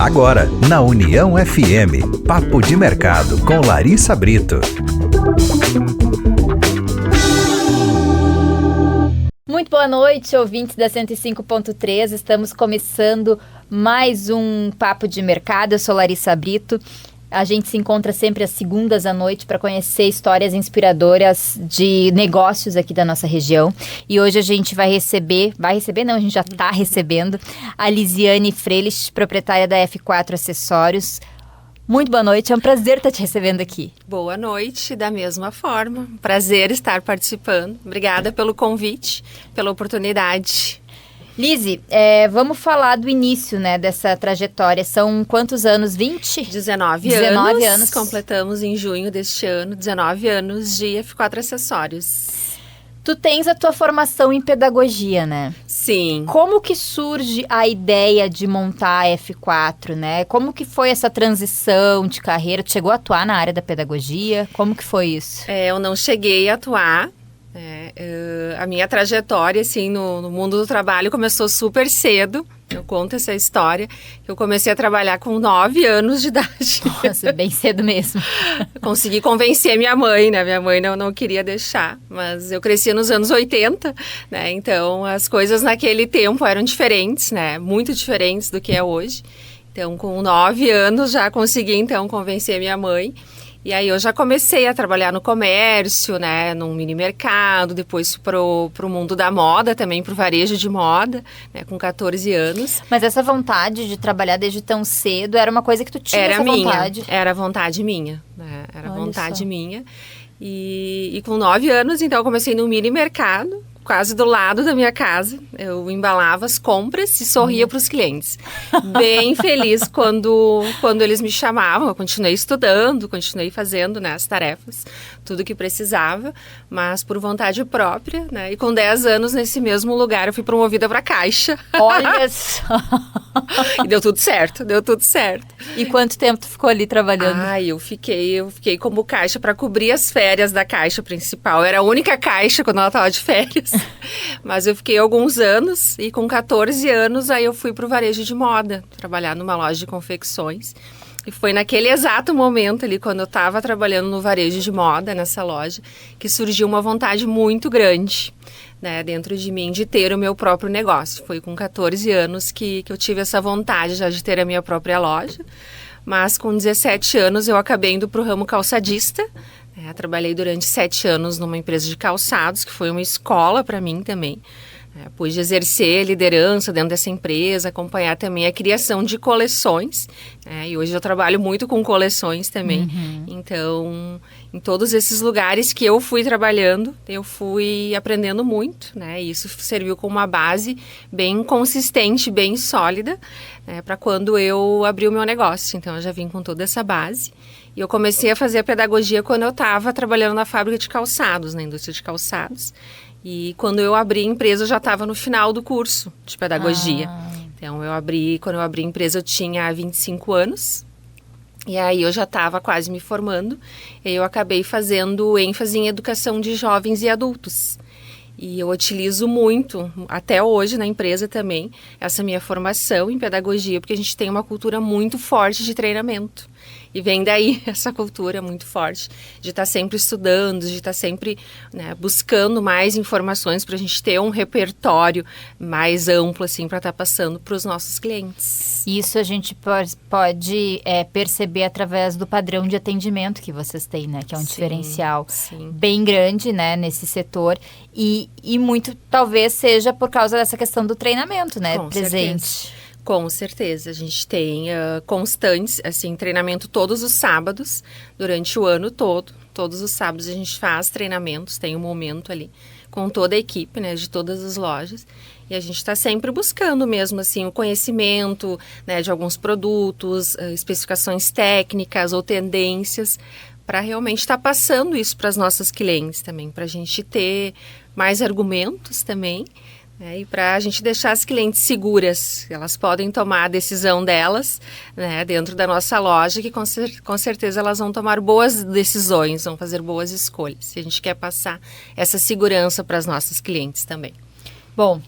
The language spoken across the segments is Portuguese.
Agora, na União FM, Papo de Mercado com Larissa Brito. Muito boa noite, ouvintes da 105.3. Estamos começando mais um Papo de Mercado. Eu sou Larissa Brito. A gente se encontra sempre às segundas à noite para conhecer histórias inspiradoras de negócios aqui da nossa região. E hoje a gente a gente já está recebendo a Lisiane Freilich, proprietária da F4 Acessórios. Muito boa noite, é um prazer estar te recebendo aqui. Boa noite, da mesma forma. Prazer estar participando. Obrigada pelo convite, pela oportunidade. Lisi, vamos falar do início, né, dessa trajetória. São quantos anos? 20? 19 anos. Completamos em junho deste ano, 19 anos de F4 Acessórios. Tu tens a tua formação em pedagogia, né? Sim. Como que surge a ideia de montar a F4, né? Como que foi essa transição de carreira? Tu chegou a atuar na área da pedagogia? Como que foi isso? Eu não cheguei a atuar. A minha trajetória, assim, no mundo do trabalho começou super cedo. Eu conto essa história. Eu comecei a trabalhar com 9 anos de idade. Nossa, bem cedo mesmo. Consegui convencer minha mãe, né? Minha mãe não queria deixar. Mas eu cresci nos anos 80, né? Então, as coisas naquele tempo eram diferentes, né? Muito diferentes do que é hoje. Então, com 9 anos, já consegui, então, convencer minha mãe. E aí eu já comecei a trabalhar no comércio, né, num mini mercado, depois pro mundo da moda também, pro varejo de moda, né, com 14 anos. Mas essa vontade de trabalhar desde tão cedo era uma coisa que tu tinha, essa vontade? Era vontade minha, né, era Olha vontade só. minha. E com 9 anos, então, eu comecei no mini mercado, quase do lado da minha casa. Eu embalava as compras e sorria para os clientes. Bem feliz quando eles me chamavam. Eu continuei estudando, continuei fazendo, né, as tarefas, tudo que precisava, mas por vontade própria, né? E com 10 anos, nesse mesmo lugar, eu fui promovida para caixa. Olha só! E deu tudo certo, deu tudo certo. E quanto tempo tu ficou ali trabalhando? Eu fiquei como caixa para cobrir as férias da caixa principal. Eu era a única caixa quando ela estava de férias. Mas eu fiquei alguns anos e com 14 anos aí eu fui para o varejo de moda, trabalhar numa loja de confecções. E foi naquele exato momento ali, quando eu estava trabalhando no varejo de moda, nessa loja, que surgiu uma vontade muito grande, né, dentro de mim de ter o meu próprio negócio. Foi com 14 anos que eu tive essa vontade já de ter a minha própria loja. Mas com 17 anos eu acabei indo para o ramo calçadista. Trabalhei durante 7 anos numa empresa de calçados, que foi uma escola para mim também. Pude exercer liderança dentro dessa empresa, acompanhar também a criação de coleções. E hoje eu trabalho muito com coleções também. Uhum. Então, em todos esses lugares que eu fui trabalhando, eu fui aprendendo muito, né? E isso serviu como uma base bem consistente, bem sólida, né, para quando eu abri o meu negócio. Então, eu já vim com toda essa base. E eu comecei a fazer a pedagogia quando eu estava trabalhando na fábrica de calçados, na indústria de calçados. E quando eu abri a empresa, eu já estava no final do curso de pedagogia. Então, quando eu abri a empresa, eu tinha 25 anos. E aí eu já estava quase me formando. E eu acabei fazendo ênfase em educação de jovens e adultos. E eu utilizo muito, até hoje na empresa também, essa minha formação em pedagogia, porque a gente tem uma cultura muito forte de treinamento. E vem daí essa cultura muito forte de estar sempre estudando, de estar sempre, né, buscando mais informações para a gente ter um repertório mais amplo assim, para estar passando para os nossos clientes. Isso a gente pode perceber através do padrão de atendimento que vocês têm, né? Que é um diferencial bem grande, né, nesse setor. E muito talvez seja por causa dessa questão do treinamento, né? Com presente. Certeza. Com certeza, a gente tem constantes, assim, treinamento todos os sábados, durante o ano todo. Todos os sábados a gente faz treinamentos, tem um momento ali com toda a equipe, né, de todas as lojas. E a gente está sempre buscando mesmo, assim, o conhecimento, né, de alguns produtos, especificações técnicas ou tendências, para realmente estar passando isso para as nossas clientes também, para a gente ter mais argumentos também, e para a gente deixar as clientes seguras, elas podem tomar a decisão delas, né, dentro da nossa loja, que com certeza elas vão tomar boas decisões, vão fazer boas escolhas. E a gente quer passar essa segurança para as nossas clientes também. Bom,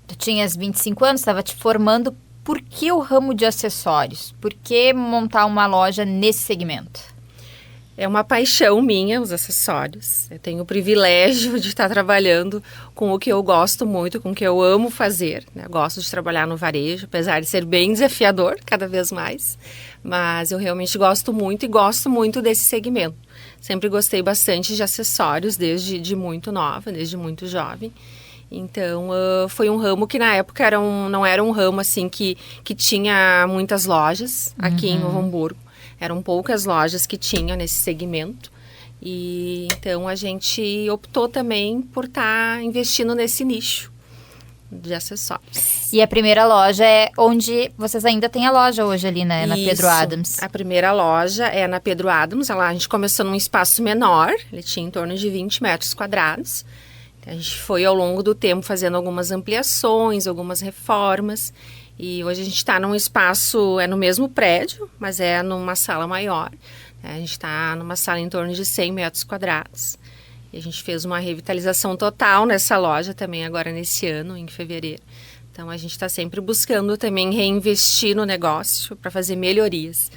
tu tinhas 25 anos, estava te formando. por que o ramo de acessórios? Por que montar uma loja nesse segmento? É uma paixão minha, os acessórios. Eu tenho o privilégio de estar trabalhando com o que eu gosto muito, com o que eu amo fazer, né? Eu gosto de trabalhar no varejo, apesar de ser bem desafiador cada vez mais. Mas eu realmente gosto muito e gosto muito desse segmento. Sempre gostei bastante de acessórios desde muito nova, desde muito jovem. Então, foi um ramo que na época não era um ramo assim que tinha muitas lojas aqui em Novo Hamburgo. Eram poucas lojas que tinham nesse segmento. E então a gente optou também por estar investindo nesse nicho de acessórios. E a primeira loja é onde vocês ainda têm a loja hoje ali, né? Na Pedro Adams. A primeira loja é na Pedro Adams. A gente começou num espaço menor, ele tinha em torno de 20 metros quadrados. A gente foi ao longo do tempo fazendo algumas ampliações, algumas reformas. E hoje a gente está num espaço, é no mesmo prédio, mas é numa sala maior. A gente está numa sala em torno de 100 metros quadrados. E a gente fez uma revitalização total nessa loja também agora nesse ano, em fevereiro. Então a gente está sempre buscando também reinvestir no negócio para fazer melhorias.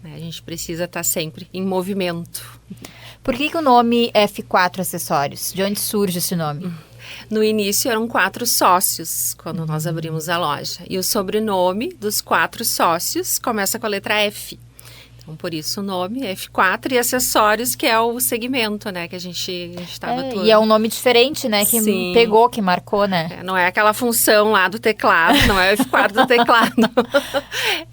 A gente precisa estar sempre em movimento. Por que o nome F4 Acessórios? De onde surge esse nome? No início eram 4 sócios, quando nós abrimos a loja. E o sobrenome dos 4 sócios começa com a letra F. Então, por isso o nome F4 e acessórios, que é o segmento, né, que a gente estava atuando. E é um nome diferente, né, que pegou, que marcou, né? Não é aquela função lá do teclado, não é o F4 do teclado.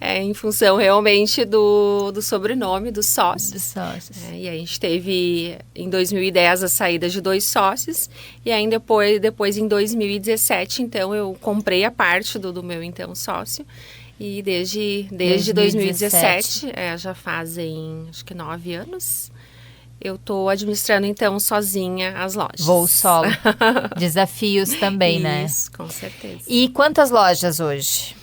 É em função realmente do sobrenome dos sócios. Dos sócios. E a gente teve, em 2010, a saída de 2 sócios, e aí depois em 2017, então, eu comprei a parte do meu, então, sócio. E desde 2017, já fazem acho que 9 anos, eu estou administrando então sozinha as lojas. Voo solo. Desafios também, né? Isso, com certeza. E quantas lojas hoje?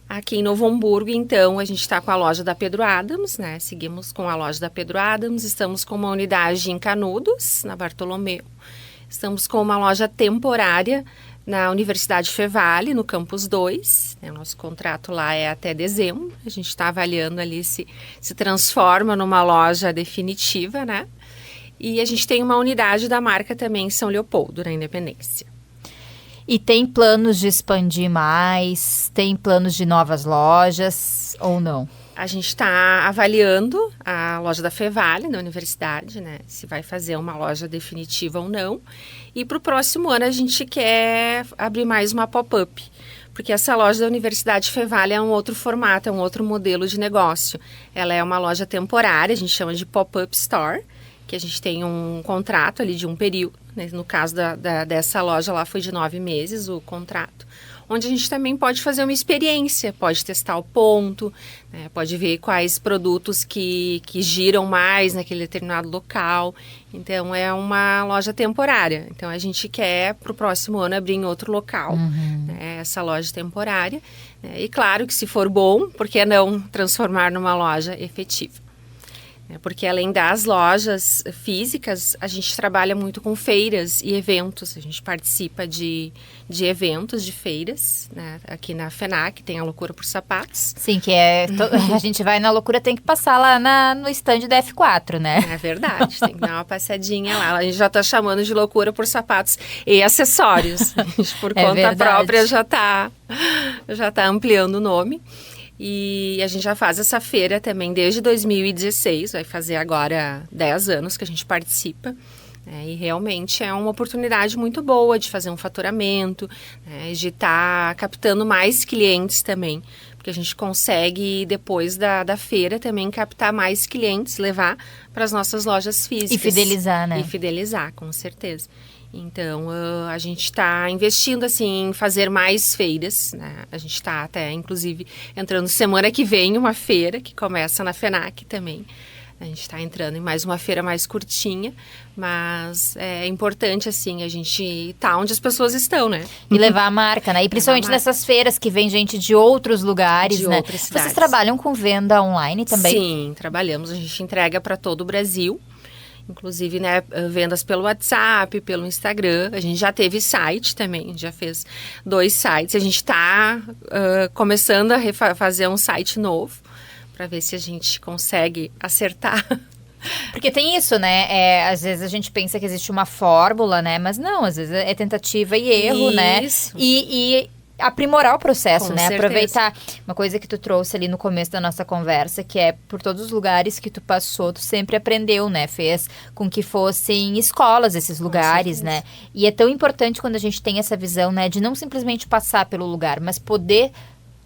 Aqui em Novo Hamburgo, então, a gente está com a loja da Pedro Adams, né? Seguimos com a loja da Pedro Adams, estamos com uma unidade em Canudos, na Bartolomeu. Estamos com uma loja temporária na Universidade Fevale, no Campus 2. O nosso contrato lá é até dezembro. A gente está avaliando ali se transforma numa loja definitiva, né? E a gente tem uma unidade da marca também em São Leopoldo, na Independência. E tem planos de expandir mais? Tem planos de novas lojas ou não? A gente está avaliando a loja da Fevale, na universidade, né? Se vai fazer uma loja definitiva ou não. E para o próximo ano a gente quer abrir mais uma pop-up. Porque essa loja da Universidade Fevale é um outro formato, é um outro modelo de negócio. Ela é uma loja temporária, a gente chama de pop-up store, que a gente tem um contrato ali de um período. Né? No caso dessa loja lá foi de 9 meses o contrato. Onde a gente também pode fazer uma experiência, pode testar o ponto, né, pode ver quais produtos que giram mais naquele determinado local. Então, é uma loja temporária. Então, a gente quer, para o próximo ano, abrir em outro local, né, essa loja temporária. Né, e claro que se for bom, por que não transformar numa loja efetiva? Porque além das lojas físicas, a gente trabalha muito com feiras e eventos. A gente participa de eventos, de feiras, né? Aqui na FENAC tem a Loucura por Sapatos. Sim, que a gente vai na Loucura, tem que passar lá no stand da F4, né? É verdade, tem que dar uma passadinha lá. A gente já está chamando de Loucura por Sapatos e Acessórios. A gente, por conta própria, já tá ampliando o nome. E a gente já faz essa feira também desde 2016, vai fazer agora 10 anos que a gente participa. E realmente é uma oportunidade muito boa de fazer um faturamento, né, de estar captando mais clientes também. Porque a gente consegue, depois da feira, também captar mais clientes, levar para as nossas lojas físicas. E fidelizar, né? E fidelizar, com certeza. Então, a gente está investindo assim, em fazer mais feiras, né? A gente está até, inclusive, entrando semana que vem uma feira que começa na FENAC também. A gente está entrando em mais uma feira mais curtinha, mas é importante, assim, a gente estar onde as pessoas estão, né? E levar a marca, né? E principalmente nessas feiras que vem gente de outros lugares, de né? Outras cidades. Vocês trabalham com venda online também? Sim, trabalhamos. A gente entrega para todo o Brasil. inclusive, né, vendas pelo WhatsApp, pelo Instagram. A gente já teve site também, a gente já fez 2 sites. A gente está começando a fazer um site novo, para ver se a gente consegue acertar. Porque tem isso, né? Às vezes a gente pensa que existe uma fórmula, né? Mas não, às vezes é tentativa e erro, né? E aprimorar o processo, né? Certeza. Aproveitar uma coisa que tu trouxe ali no começo da nossa conversa, que é por todos os lugares que tu passou, tu sempre aprendeu, né? Fez com que fossem escolas esses lugares, né? E é tão importante quando a gente tem essa visão, né? De não simplesmente passar pelo lugar, mas poder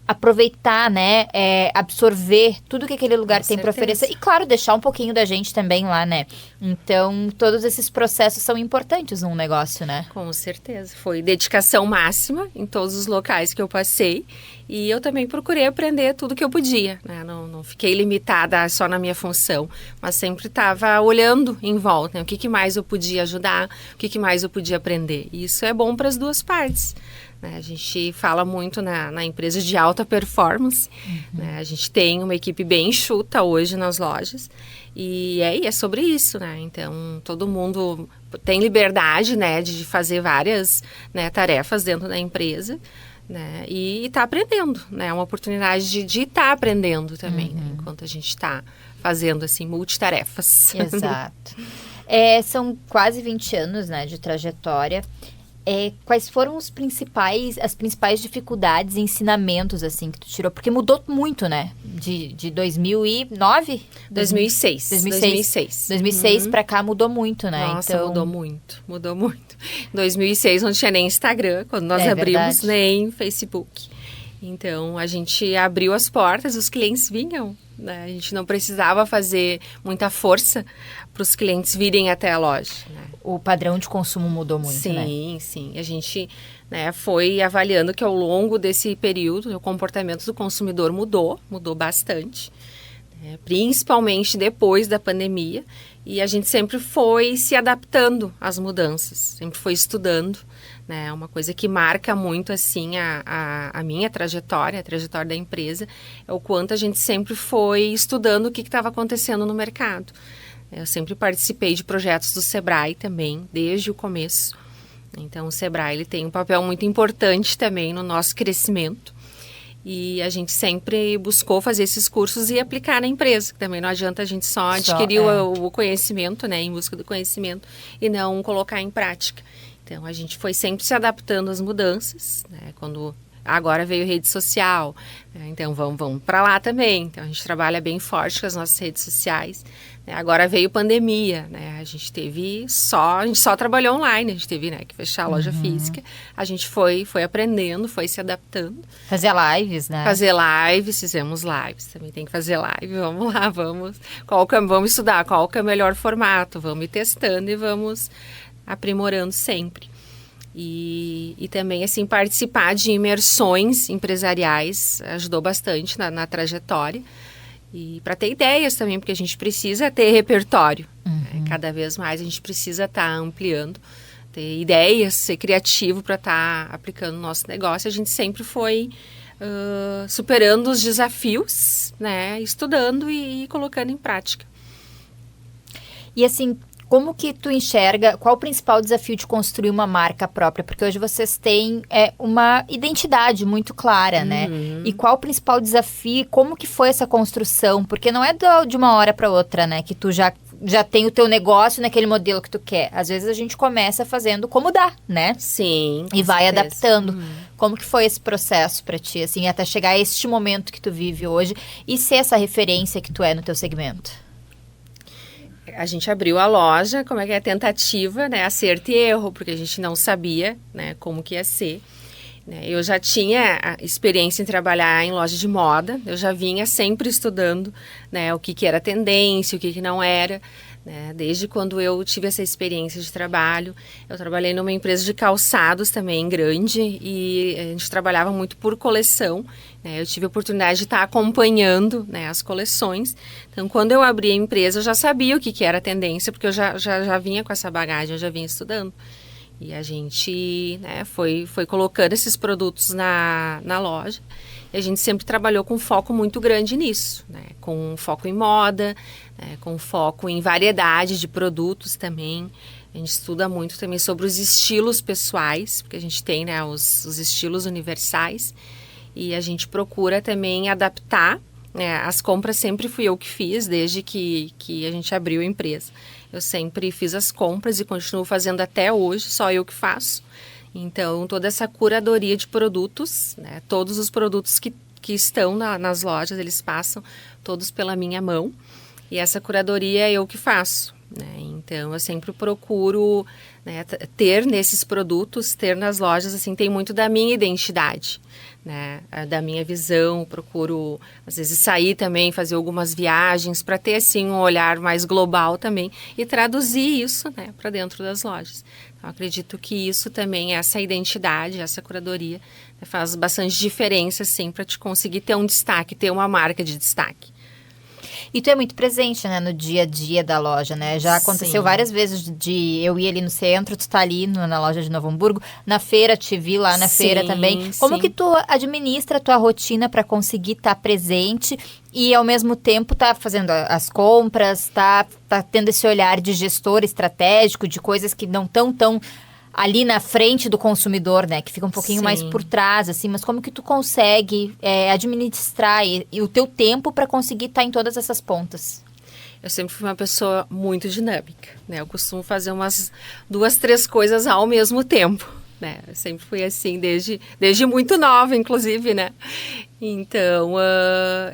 aproveitar, né, absorver tudo que aquele lugar tem para oferecer e, claro, deixar um pouquinho da gente também lá, né? Então, todos esses processos são importantes num negócio, né? Com certeza. Foi dedicação máxima em todos os locais que eu passei e eu também procurei aprender tudo que eu podia, né? Não fiquei limitada só na minha função, mas sempre estava olhando em volta, né? O que mais eu podia ajudar, o que mais eu podia aprender. E isso é bom para as duas partes. A gente fala muito na empresa de alta performance, né? A gente tem uma equipe bem enxuta hoje nas lojas e é sobre isso, né? Então, todo mundo tem liberdade, né, de fazer várias, né, tarefas dentro da empresa, né? E está aprendendo, né? É uma oportunidade de estar aprendendo também, né? Enquanto a gente está fazendo, assim, multitarefas. Exato. São quase 20 anos, né, de trajetória. Quais foram as principais dificuldades e ensinamentos, assim, que tu tirou? Porque mudou muito, né? De 2009? 2006. 2006 pra cá mudou muito, né? Nossa, então... mudou muito. Em 2006 não tinha nem Instagram, quando nós abrimos, verdade. nem Facebook. Então, a gente abriu as portas, os clientes vinham, né? A gente não precisava fazer muita força para os clientes virem até a loja, né? O padrão de consumo mudou muito, né? Sim. A gente, né, foi avaliando que ao longo desse período o comportamento do consumidor mudou bastante, né, principalmente depois da pandemia. E a gente sempre foi se adaptando às mudanças, sempre foi estudando, né? Uma coisa que marca muito, assim, a minha trajetória, a trajetória da empresa, é o quanto a gente sempre foi estudando o que estava acontecendo no mercado. Eu sempre participei de projetos do Sebrae também, desde o começo. Então, o Sebrae ele tem um papel muito importante também no nosso crescimento. E a gente sempre buscou fazer esses cursos e aplicar na empresa. Também não adianta a gente só adquirir o conhecimento, né, em busca do conhecimento, e não colocar em prática. Então, a gente foi sempre se adaptando às mudanças, né, quando... Agora veio rede social, né? Então vamos para lá também. Então a gente trabalha bem forte com as nossas redes sociais, né? Agora veio pandemia, né? A gente só trabalhou online, a gente teve, né, que fechar a loja física. A gente foi aprendendo, foi se adaptando. Fazer lives, né? Fizemos lives, também tem que fazer live. Vamos lá, vamos estudar qual que é o melhor formato, vamos ir testando e vamos aprimorando sempre. E também, assim, participar de imersões empresariais ajudou bastante na trajetória. E para ter ideias também, porque a gente precisa ter repertório. Né? Cada vez mais a gente precisa estar ampliando, ter ideias, ser criativo para estar aplicando o nosso negócio. A gente sempre foi superando os desafios, né? Estudando e colocando em prática. E assim... Como que tu enxerga, qual o principal desafio de construir uma marca própria? Porque hoje vocês têm uma identidade muito clara, né? E qual o principal desafio, como que foi essa construção? Porque não é de uma hora para outra, né? Que tu já tem o teu negócio naquele modelo que tu quer. Às vezes a gente começa fazendo como dá, né? Sim. E vai adaptando. Como que foi esse processo para ti, assim, até chegar a este momento que tu vive hoje e ser essa referência que tu é no teu segmento? A gente abriu a loja, como é que é, tentativa, né, acerto e erro, porque a gente não sabia, né, como que ia ser. Né. Eu já tinha a experiência em trabalhar em loja de moda, eu já vinha sempre estudando, né, o que era tendência, o que não era. Né, desde quando eu tive essa experiência de trabalho, eu trabalhei numa empresa de calçados também grande e a gente trabalhava muito por coleção, né, eu tive a oportunidade de estar acompanhando, né, as coleções. Então, quando eu abri a empresa, eu já sabia o que era tendência, porque eu já vinha com essa bagagem, eu já vinha estudando. E a gente, né, foi colocando esses produtos na loja. E a gente sempre trabalhou com foco muito grande nisso, né? Com foco em moda, né? Com foco em variedade de produtos também. A gente estuda muito também sobre os estilos pessoais, porque a gente tem, né, os estilos universais. E a gente procura também adaptar, né? As compras sempre fui eu que fiz, desde que a gente abriu a empresa. Eu sempre fiz as compras e continuo fazendo até hoje, só eu que faço. Então, toda essa curadoria de produtos, né, todos os produtos que estão nas lojas, eles passam todos pela minha mão. E essa curadoria é eu que faço, né? Então, eu sempre procuro, né, ter nesses produtos, ter nas lojas, assim, tem muito da minha identidade, né, da minha visão. Procuro, às vezes, sair também, fazer algumas viagens para ter, assim, um olhar mais global também e traduzir isso, né, para dentro das lojas. Então, acredito que isso também, essa identidade, essa curadoria, né, faz bastante diferença, assim, para te conseguir ter um destaque, ter uma marca de destaque. E tu é muito presente, né, no dia a dia da loja, né? Já aconteceu várias vezes de eu ir ali no centro, tu tá ali na loja de Novo Hamburgo, na feira, te vi lá na feira também. Como que tu administra a tua rotina para conseguir estar presente e ao mesmo tempo tá fazendo as compras, tá tendo esse olhar de gestor estratégico, de coisas que não estão tão ali na frente do consumidor, né? Que fica um pouquinho mais por trás, assim. Mas como que tu consegue administrar e o teu tempo para conseguir estar em todas essas pontas? Eu sempre fui uma pessoa muito dinâmica, né? Eu costumo fazer umas 2, 3 coisas ao mesmo tempo, né? Eu sempre fui assim, desde muito nova, inclusive, né? Então,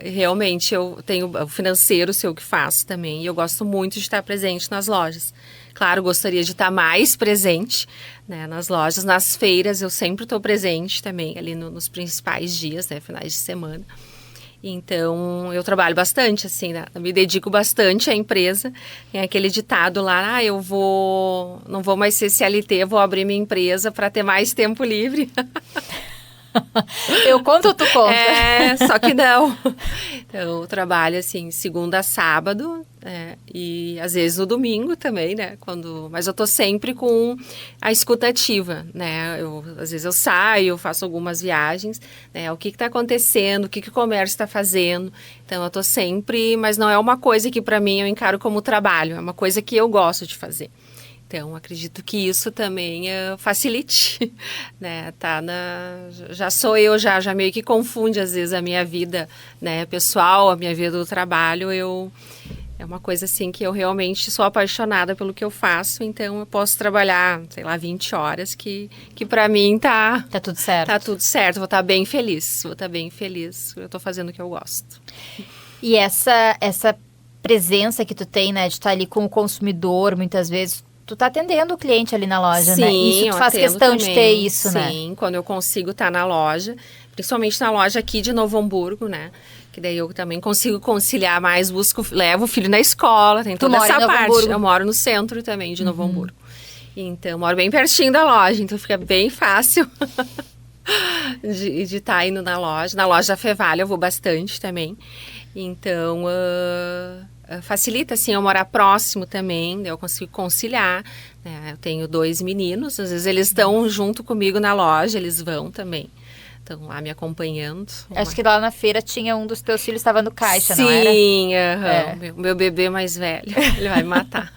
realmente, eu tenho o financeiro, sei o que faço também. E eu gosto muito de estar presente nas lojas. Claro, gostaria de estar mais presente, né, nas lojas, nas feiras. Eu sempre estou presente também, ali nos principais dias, né, finais de semana. Então, eu trabalho bastante, assim, né? Me dedico bastante à empresa. Tem aquele ditado lá, eu não vou mais ser CLT, vou abrir minha empresa para ter mais tempo livre. Eu conto ou tu conta? Só que não. Então, eu trabalho, assim, segunda a sábado, e às vezes no domingo também, né? Mas eu tô sempre com a escuta ativa, né? Às vezes eu saio, faço algumas viagens, né? O que tá acontecendo, o que o comércio está fazendo. Então, eu tô sempre, mas não é uma coisa que para mim eu encaro como trabalho, é uma coisa que eu gosto de fazer. Então, acredito que isso também facilite, né? Já sou eu, já meio que confunde às vezes a minha vida, né, pessoal, a minha vida do trabalho. É uma coisa assim que eu realmente sou apaixonada pelo que eu faço, então eu posso trabalhar, sei lá, 20 horas, que para mim tá tudo certo. Tá tudo certo, vou estar bem feliz, eu tô fazendo o que eu gosto. E essa presença que tu tem, né, de estar ali com o consumidor, muitas vezes, tu tá atendendo o cliente ali na loja, né? Isso tu faz questão também de ter isso, né? Sim, quando eu consigo estar na loja, principalmente na loja aqui de Novo Hamburgo, né? Que daí eu também consigo conciliar mais, levo o filho na escola, tem toda essa parte. Eu moro no centro também de Novo Hamburgo. Então, eu moro bem pertinho da loja, então fica bem fácil de estar indo na loja. Na loja da Fevalha eu vou bastante também. Então, facilita, assim, eu morar próximo também, eu consigo conciliar, né? Eu tenho 2 meninos, às vezes eles estão junto comigo na loja, eles vão também, estão lá me acompanhando. Acho que lá na feira tinha um dos teus filhos, estava no caixa, não era? Sim, meu bebê mais velho, ele vai me matar.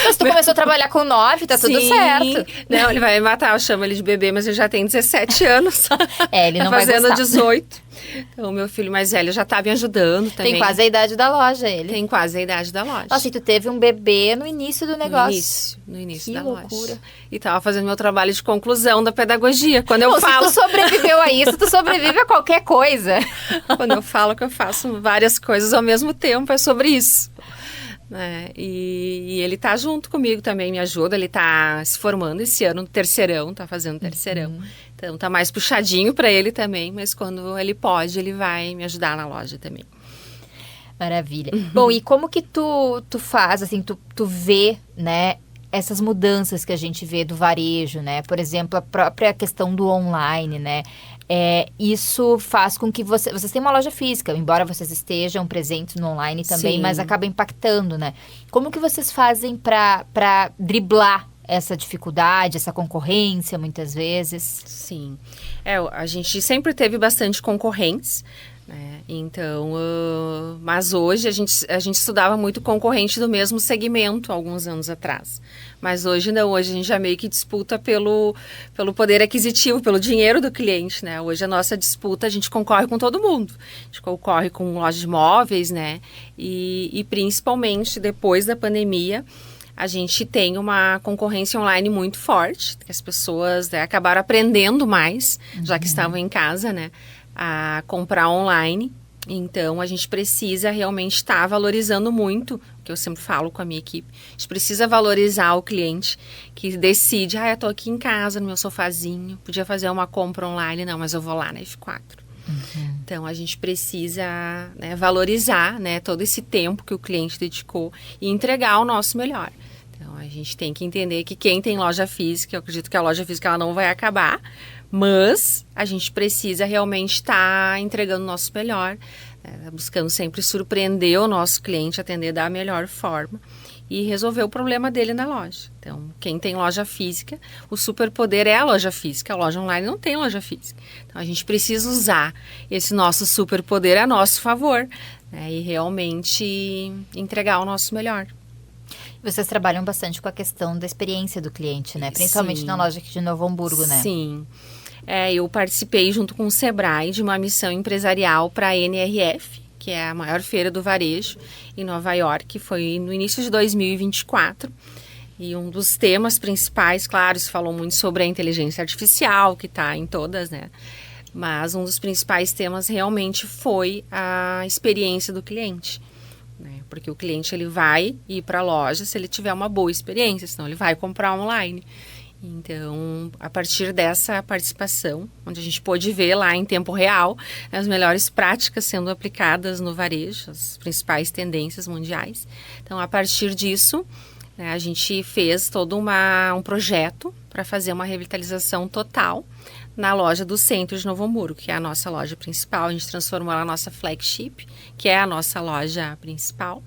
Mas tu começou a trabalhar com 9, tá tudo certo. Não, ele vai me matar, eu chamo ele de bebê, mas ele já tem 17 anos. Ele não vai fazendo gostar. 18. Então, o meu filho mais velho já tá me ajudando também. Tem quase a idade da loja, ele. Tem quase a idade da loja. Nossa, e tu teve um bebê no início do negócio. No início que da loucura. loja. E tava fazendo meu trabalho de conclusão da pedagogia. Quando eu falo... Se tu sobreviveu a isso, tu sobrevive a qualquer coisa. Quando eu falo que eu faço várias coisas ao mesmo tempo, é sobre isso. E ele tá junto comigo também, me ajuda. Ele tá se formando esse ano no terceirão, tá fazendo terceirão. Então tá mais puxadinho para ele também, mas quando ele pode, ele vai me ajudar na loja também. Maravilha. Bom, e como que tu faz, assim, tu vê, né, essas mudanças que a gente vê do varejo, né? Por exemplo, a própria questão do online, né? Isso faz com que vocês têm uma loja física, embora vocês estejam presentes no online também, mas acaba impactando, né? Como que vocês fazem para driblar essa dificuldade, essa concorrência, muitas vezes? Sim. A gente sempre teve bastante concorrentes, né? Então, mas hoje a gente estudava muito concorrente do mesmo segmento alguns anos atrás. Mas hoje não, hoje a gente já meio que disputa pelo poder aquisitivo, pelo dinheiro do cliente, né? Hoje a nossa disputa, a gente concorre com todo mundo. A gente concorre com lojas de móveis, né? E principalmente depois da pandemia, a gente tem uma concorrência online muito forte, que as pessoas, né, acabaram aprendendo mais, já que estavam em casa, né, a comprar online. Então, a gente precisa realmente estar valorizando muito, que eu sempre falo com a minha equipe, a gente precisa valorizar o cliente que decide, eu estou aqui em casa, no meu sofazinho, podia fazer uma compra online, não, mas eu vou lá na F4. Então, a gente precisa, né, valorizar, né, todo esse tempo que o cliente dedicou e entregar o nosso melhor. Então, a gente tem que entender que quem tem loja física, eu acredito que a loja física ela não vai acabar, mas a gente precisa realmente estar entregando o nosso melhor, né, buscando sempre surpreender o nosso cliente, atender da melhor forma e resolver o problema dele na loja. Então, quem tem loja física, o superpoder é a loja física. A loja online não tem loja física. Então, a gente precisa usar esse nosso superpoder a nosso favor, né, e realmente entregar o nosso melhor. Vocês trabalham bastante com a questão da experiência do cliente, né? Principalmente Sim. na loja aqui de Novo Hamburgo, né? Sim. Eu participei junto com o Sebrae de uma missão empresarial para a NRF, que é a maior feira do varejo em Nova York, foi no início de 2024. E um dos temas principais, claro, se falou muito sobre a inteligência artificial, que está em todas, né? Mas um dos principais temas realmente foi a experiência do cliente, né? Porque o cliente ele vai ir para a loja se ele tiver uma boa experiência, senão ele vai comprar online. Então, a partir dessa participação, onde a gente pôde ver lá em tempo real as melhores práticas sendo aplicadas no varejo, as principais tendências mundiais. Então, a partir disso, né, a gente fez todo um projeto para fazer uma revitalização total na loja do centro de Novo Hamburgo, que é a nossa loja principal. A gente transformou ela na nossa flagship, que é a nossa loja principal.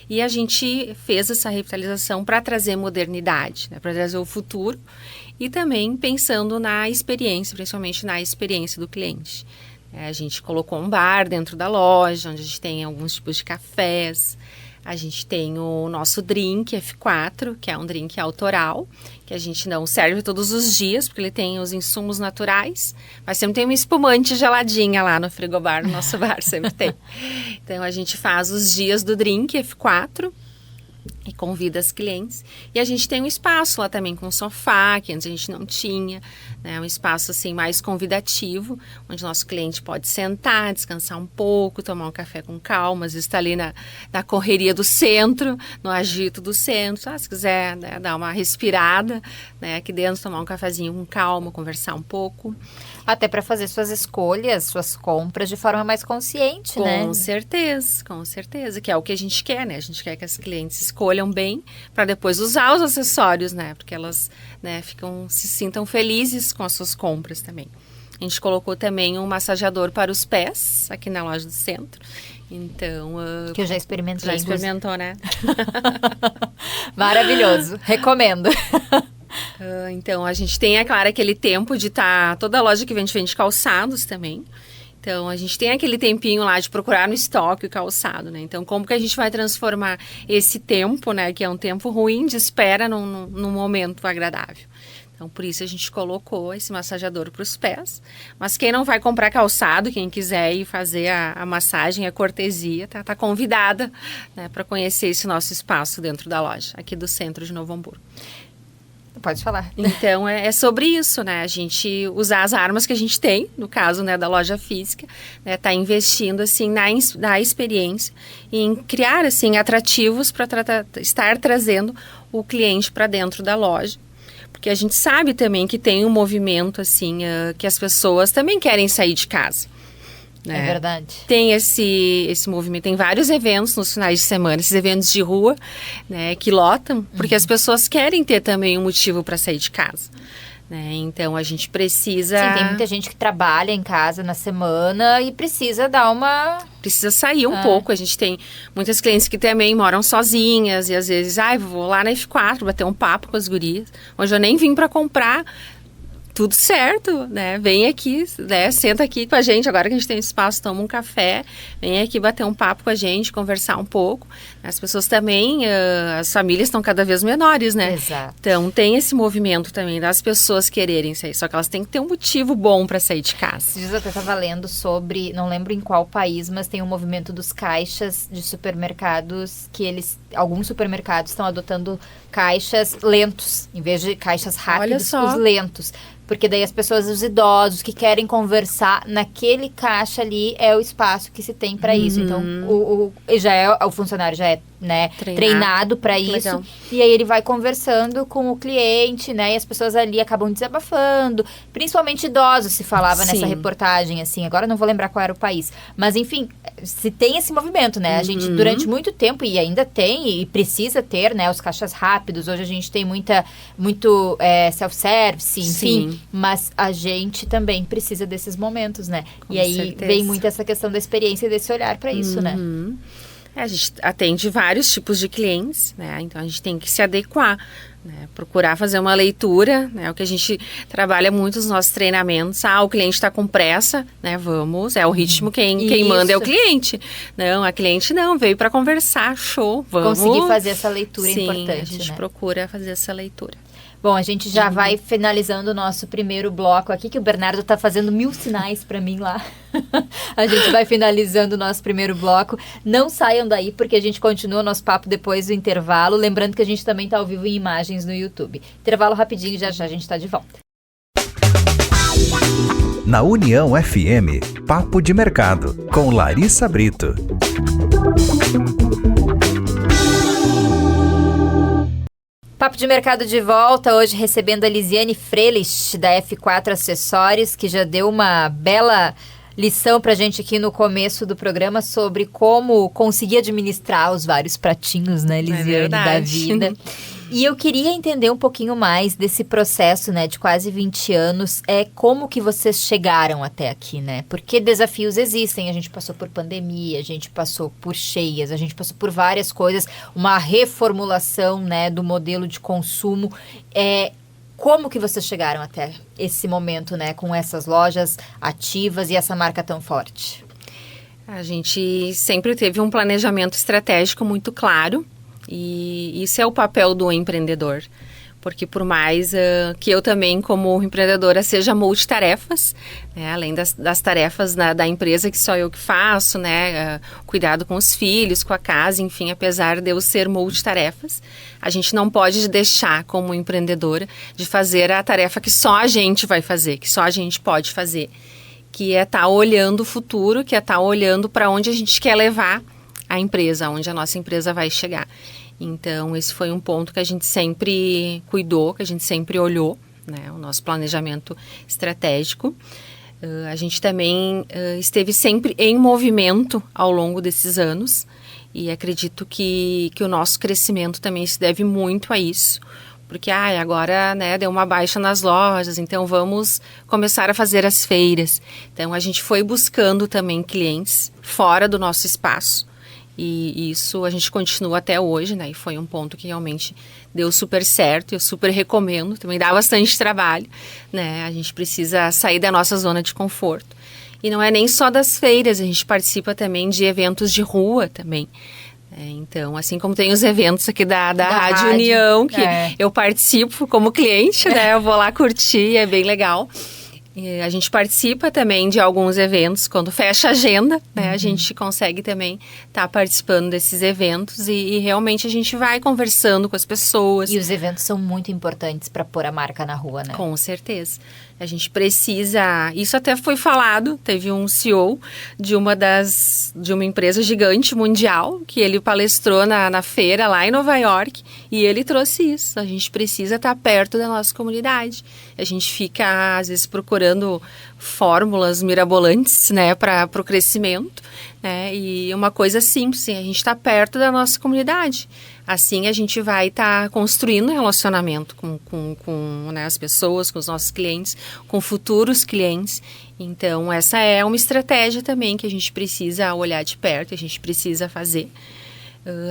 E a gente fez essa revitalização para trazer modernidade, né, para trazer o futuro e também pensando na experiência, principalmente na experiência do cliente. A gente colocou um bar dentro da loja, onde a gente tem alguns tipos de cafés. A gente tem o nosso drink F4, que é um drink autoral, que a gente não serve todos os dias, porque ele tem os insumos naturais, mas sempre tem uma espumante geladinha lá no frigobar, no nosso bar, sempre tem. Então, a gente faz os dias do drink F4 e convida as clientes. E a gente tem um espaço lá também com sofá, que antes a gente não tinha, né? Um espaço assim mais convidativo, onde o nosso cliente pode sentar, descansar um pouco, tomar um café com calma, às vezes está ali na correria do centro, no agito do centro, se quiser, né, dar uma respirada, né, aqui dentro, tomar um cafezinho com calma, conversar um pouco. Até para fazer suas escolhas, suas compras de forma mais consciente, né? Com certeza, que é o que a gente quer, né? A gente quer que as clientes escolham bem para depois usar os acessórios, né? Porque elas, né, se sintam felizes com as suas compras também. A gente colocou também um massageador para os pés aqui na loja do centro. Então, que eu já experimentei. Já experimentou, né? Maravilhoso, recomendo. Então, a gente tem, é claro, aquele tempo de estar... Toda loja que vende calçados também. Então, a gente tem aquele tempinho lá de procurar no estoque o calçado, né? Então, como que a gente vai transformar esse tempo, né? Que é um tempo ruim de espera num momento agradável. Então, por isso a gente colocou esse massageador para os pés. Mas quem não vai comprar calçado, quem quiser ir fazer a massagem, a cortesia, tá convidada, né, para conhecer esse nosso espaço dentro da loja, aqui do centro de Novo Hamburgo. Pode falar. Então, é sobre isso, né? A gente usar as armas que a gente tem, no caso, né, da loja física, né? Tá investindo, assim, na experiência, em criar, assim, atrativos para estar trazendo o cliente para dentro da loja. Porque a gente sabe também que tem um movimento, assim, que as pessoas também querem sair de casa. Né? É verdade. Tem esse movimento, tem vários eventos nos finais de semana, esses eventos de rua, né, que lotam, porque as pessoas querem ter também um motivo para sair de casa. né? Então, a gente precisa... Sim, tem muita gente que trabalha em casa na semana e precisa dar uma... Precisa sair um pouco. A gente tem muitas clientes que também moram sozinhas e às vezes, vou lá na F4 bater um papo com as gurias. Hoje eu nem vim para comprar, tudo certo, né? Vem aqui, né? Senta aqui com a gente, agora que a gente tem espaço, toma um café, vem aqui bater um papo com a gente, conversar um pouco. As pessoas também, as famílias estão cada vez menores, né? Exato. Então, tem esse movimento também das pessoas quererem sair, só que elas têm que ter um motivo bom para sair de casa. Esses dias eu até estava lendo sobre, não lembro em qual país, mas tem um movimento dos caixas de supermercados que alguns supermercados estão adotando caixas lentos, em vez de caixas rápidos, os lentos. Porque daí as pessoas, os idosos que querem conversar, naquele caixa ali é o espaço que se tem para isso. Então, o funcionário já é, né, treinado para isso. Legal. E aí ele vai conversando com o cliente, né? E as pessoas ali acabam desabafando. Principalmente idosos, se falava nessa reportagem, assim. Agora eu não vou lembrar qual era o país. Mas, enfim, se tem esse movimento, né? A gente, durante muito tempo, e ainda tem, e precisa ter, né? Os caixas rápidos. Hoje a gente tem muito self-service, enfim. Sim. Mas a gente também precisa desses momentos, né? Com e aí certeza. Vem muito essa questão da experiência e desse olhar para isso, né? A gente atende vários tipos de clientes, né? Então a gente tem que se adequar, né? Procurar fazer uma leitura, né? O que a gente trabalha muito nos nossos treinamentos. O cliente está com pressa, né? Vamos, é o ritmo, quem manda é o cliente. Não, a cliente não, veio para conversar, show, vamos. Conseguir fazer essa leitura importante, a gente procura fazer essa leitura. Bom, a gente já vai finalizando o nosso primeiro bloco aqui, que o Bernardo tá fazendo 1000 sinais para mim lá. A gente vai finalizando o nosso primeiro bloco. Não saiam daí, porque a gente continua o nosso papo depois do intervalo. Lembrando que a gente também tá ao vivo em imagens no YouTube. Intervalo rapidinho, já a gente tá de volta. Na União FM, Papo de Mercado, com Larissa Brito. Papo de Mercado de volta, hoje recebendo a Lisiane Frelich, da F4 Acessórios, que já deu uma bela lição pra gente aqui no começo do programa sobre como conseguir administrar os vários pratinhos, né, Lisiane, da vida. E eu queria entender um pouquinho mais desse processo, né, de quase 20 anos, como que vocês chegaram até aqui, né? Porque desafios existem, a gente passou por pandemia, a gente passou por cheias, a gente passou por várias coisas, uma reformulação, né, do modelo de consumo. Como que vocês chegaram até esse momento, né, com essas lojas ativas e essa marca tão forte? A gente sempre teve um planejamento estratégico muito claro. E isso é o papel do empreendedor, porque por mais que eu também, como empreendedora, seja multitarefas, né, além das tarefas da empresa que só eu que faço, né, cuidado com os filhos, com a casa, enfim, apesar de eu ser multitarefas, a gente não pode deixar, como empreendedora, de fazer a tarefa que só a gente vai fazer, que só a gente pode fazer, que é estar olhando o futuro, que é estar olhando para onde a gente quer levar a empresa, onde a nossa empresa vai chegar. Então, esse foi um ponto que a gente sempre cuidou, que a gente sempre olhou, né, o nosso planejamento estratégico. A gente também esteve sempre em movimento ao longo desses anos e acredito que o nosso crescimento também se deve muito a isso. Porque agora, né, deu uma baixa nas lojas, então vamos começar a fazer as feiras. Então, a gente foi buscando também clientes fora do nosso espaço. E isso a gente continua até hoje, né? E foi um ponto que realmente deu super certo, eu super recomendo. Também dá bastante trabalho, né? A gente precisa sair da nossa zona de conforto. E não é nem só das feiras, a gente participa também de eventos de rua também. Então, assim como tem os eventos aqui da Rádio União, que eu participo como cliente, né? Eu vou lá curtir, é bem legal. E a gente participa também de alguns eventos, quando fecha a agenda, né, a gente consegue também estar participando desses eventos e realmente a gente vai conversando com as pessoas. E os eventos são muito importantes para pôr a marca na rua, né? Com certeza. A gente precisa... Isso até foi falado, teve um CEO de uma empresa gigante mundial, que ele palestrou na feira lá em Nova York, e ele trouxe isso. A gente precisa estar perto da nossa comunidade. A gente fica, às vezes, procurando fórmulas mirabolantes, né, para o crescimento, né, e uma coisa simples, a gente está perto da nossa comunidade. assim a gente vai estar construindo relacionamento com né, as pessoas, com os nossos clientes, com futuros clientes. Então, essa é uma estratégia também que a gente precisa olhar de perto, a gente precisa fazer.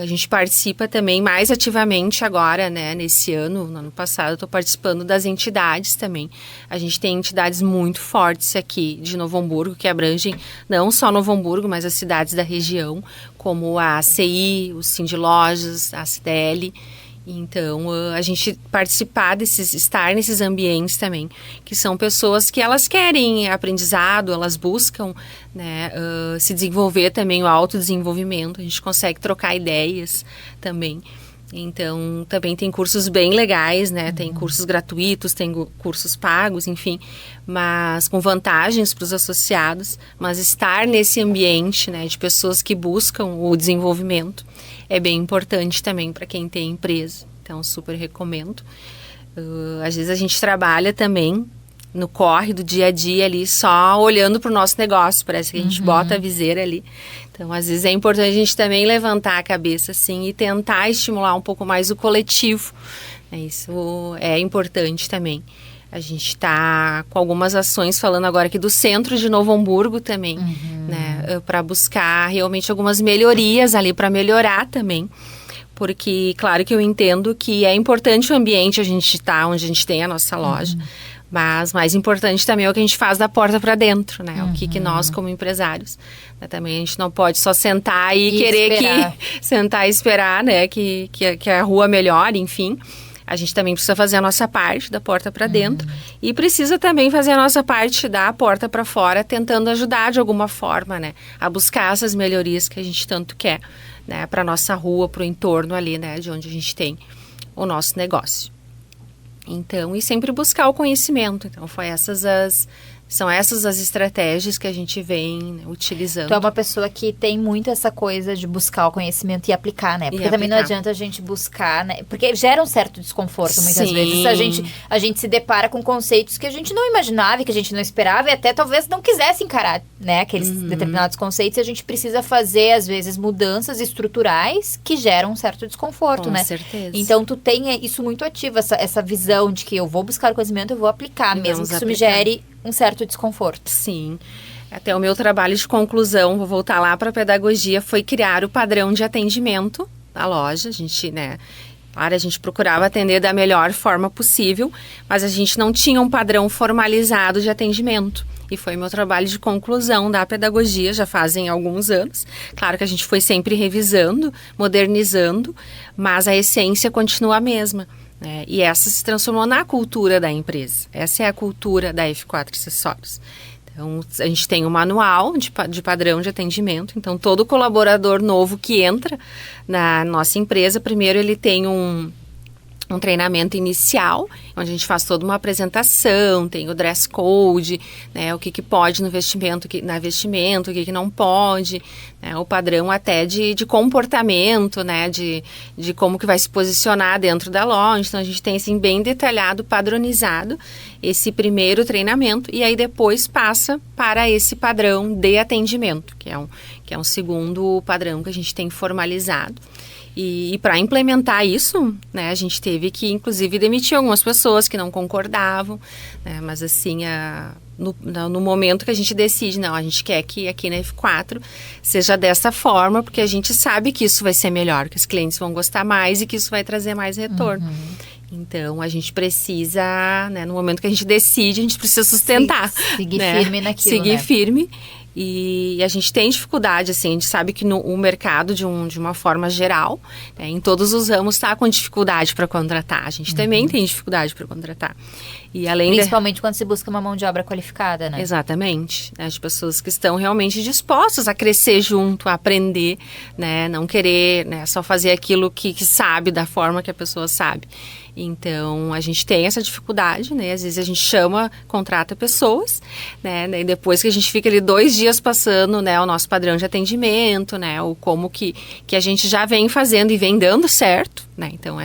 A gente participa também mais ativamente agora, né, nesse ano. No ano passado eu estou participando das entidades também. A gente tem entidades muito fortes aqui de Novo Hamburgo, que abrangem não só Novo Hamburgo, mas as cidades da região, como a ACI, o Sindlojas, a CDL. Então, a gente participar estar nesses ambientes também, que são pessoas que elas querem aprendizado, elas buscam, né, se desenvolver também, o autodesenvolvimento, a gente consegue trocar ideias também. Então, também tem cursos bem legais, né, tem cursos gratuitos, tem cursos pagos, enfim, mas com vantagens para os associados, mas estar nesse ambiente, né, de pessoas que buscam o desenvolvimento é bem importante também para quem tem empresa. Então, super recomendo. Às vezes a gente trabalha também no corre do dia a dia ali, só olhando para o nosso negócio. Parece que a gente bota a viseira ali. Então, às vezes é importante a gente também levantar a cabeça assim e tentar estimular um pouco mais o coletivo. Isso é importante também. A gente está com algumas ações falando agora aqui do centro de Novo Hamburgo também, né, para buscar realmente algumas melhorias ali, para melhorar também. Porque, claro que eu entendo que é importante o ambiente, a gente está onde a gente tem a nossa loja, mas mais importante também é o que a gente faz da porta para dentro, né? O que nós, como empresários, né, também a gente não pode só sentar e querer esperar. Sentar e esperar, né, que a rua melhore, enfim. A gente também precisa fazer a nossa parte da porta para dentro e precisa também fazer a nossa parte da porta para fora, tentando ajudar de alguma forma, né, a buscar essas melhorias que a gente tanto quer, né, para nossa rua, para o entorno ali, né, de onde a gente tem o nosso negócio. Então, e sempre buscar o conhecimento. Então, são essas as estratégias que a gente vem, né, utilizando. Tu é uma pessoa que tem muito essa coisa de buscar o conhecimento e aplicar, né? Porque também não adianta a gente buscar, né? Porque gera um certo desconforto muitas vezes. A gente se depara com conceitos que a gente não imaginava, que a gente não esperava e até talvez não quisesse encarar, né? Aqueles determinados conceitos, e a gente precisa fazer, às vezes, mudanças estruturais que geram um certo desconforto, né? Com certeza. Então, tu tem isso muito ativo, essa visão de que eu vou buscar o conhecimento, eu vou aplicar, mesmo que isso me gere um certo desconforto. Sim. Até o meu trabalho de conclusão, vou voltar lá para a pedagogia, foi criar o padrão de atendimento da loja. A gente, né, claro, a gente procurava atender da melhor forma possível, mas a gente não tinha um padrão formalizado de atendimento. E foi meu trabalho de conclusão da pedagogia, já fazem alguns anos. Claro que a gente foi sempre revisando, modernizando, mas a essência continua a mesma. E essa se transformou na cultura da empresa. Essa é a cultura da F4 Acessórios. Então, a gente tem um manual de padrão de atendimento. Então, todo colaborador novo que entra na nossa empresa, primeiro ele tem um treinamento inicial, onde a gente faz toda uma apresentação, tem o dress code, né, o que pode no vestimento, o que não pode, né, o padrão até de comportamento, né, de como que vai se posicionar dentro da loja. Então, a gente tem assim bem detalhado, padronizado esse primeiro treinamento e aí depois passa para esse padrão de atendimento, que é um segundo padrão que a gente tem formalizado. E para implementar isso, né, a gente teve que, inclusive, demitir algumas pessoas que não concordavam, né, mas assim, no momento que a gente decide, não, a gente quer que aqui na F4 seja dessa forma, porque a gente sabe que isso vai ser melhor, que os clientes vão gostar mais e que isso vai trazer mais retorno. Então, a gente precisa, né, no momento que a gente decide, a gente precisa sustentar. Seguir né, firme naquilo, Seguir né? firme. E a gente tem dificuldade, assim, a gente sabe que o mercado, de uma forma geral, né, em todos os ramos, está com dificuldade para contratar. A gente também tem dificuldade para contratar. E Principalmente quando se busca uma mão de obra qualificada, né? Exatamente. Né, as pessoas que estão realmente dispostas a crescer junto, a aprender, né, não querer, né, só fazer aquilo que sabe, da forma que a pessoa sabe. Então, a gente tem essa dificuldade, né? Às vezes a gente contrata pessoas, né? E depois que a gente fica ali 2 dias passando, né, o nosso padrão de atendimento, né? O como que a gente já vem fazendo e vem dando certo, né? Então,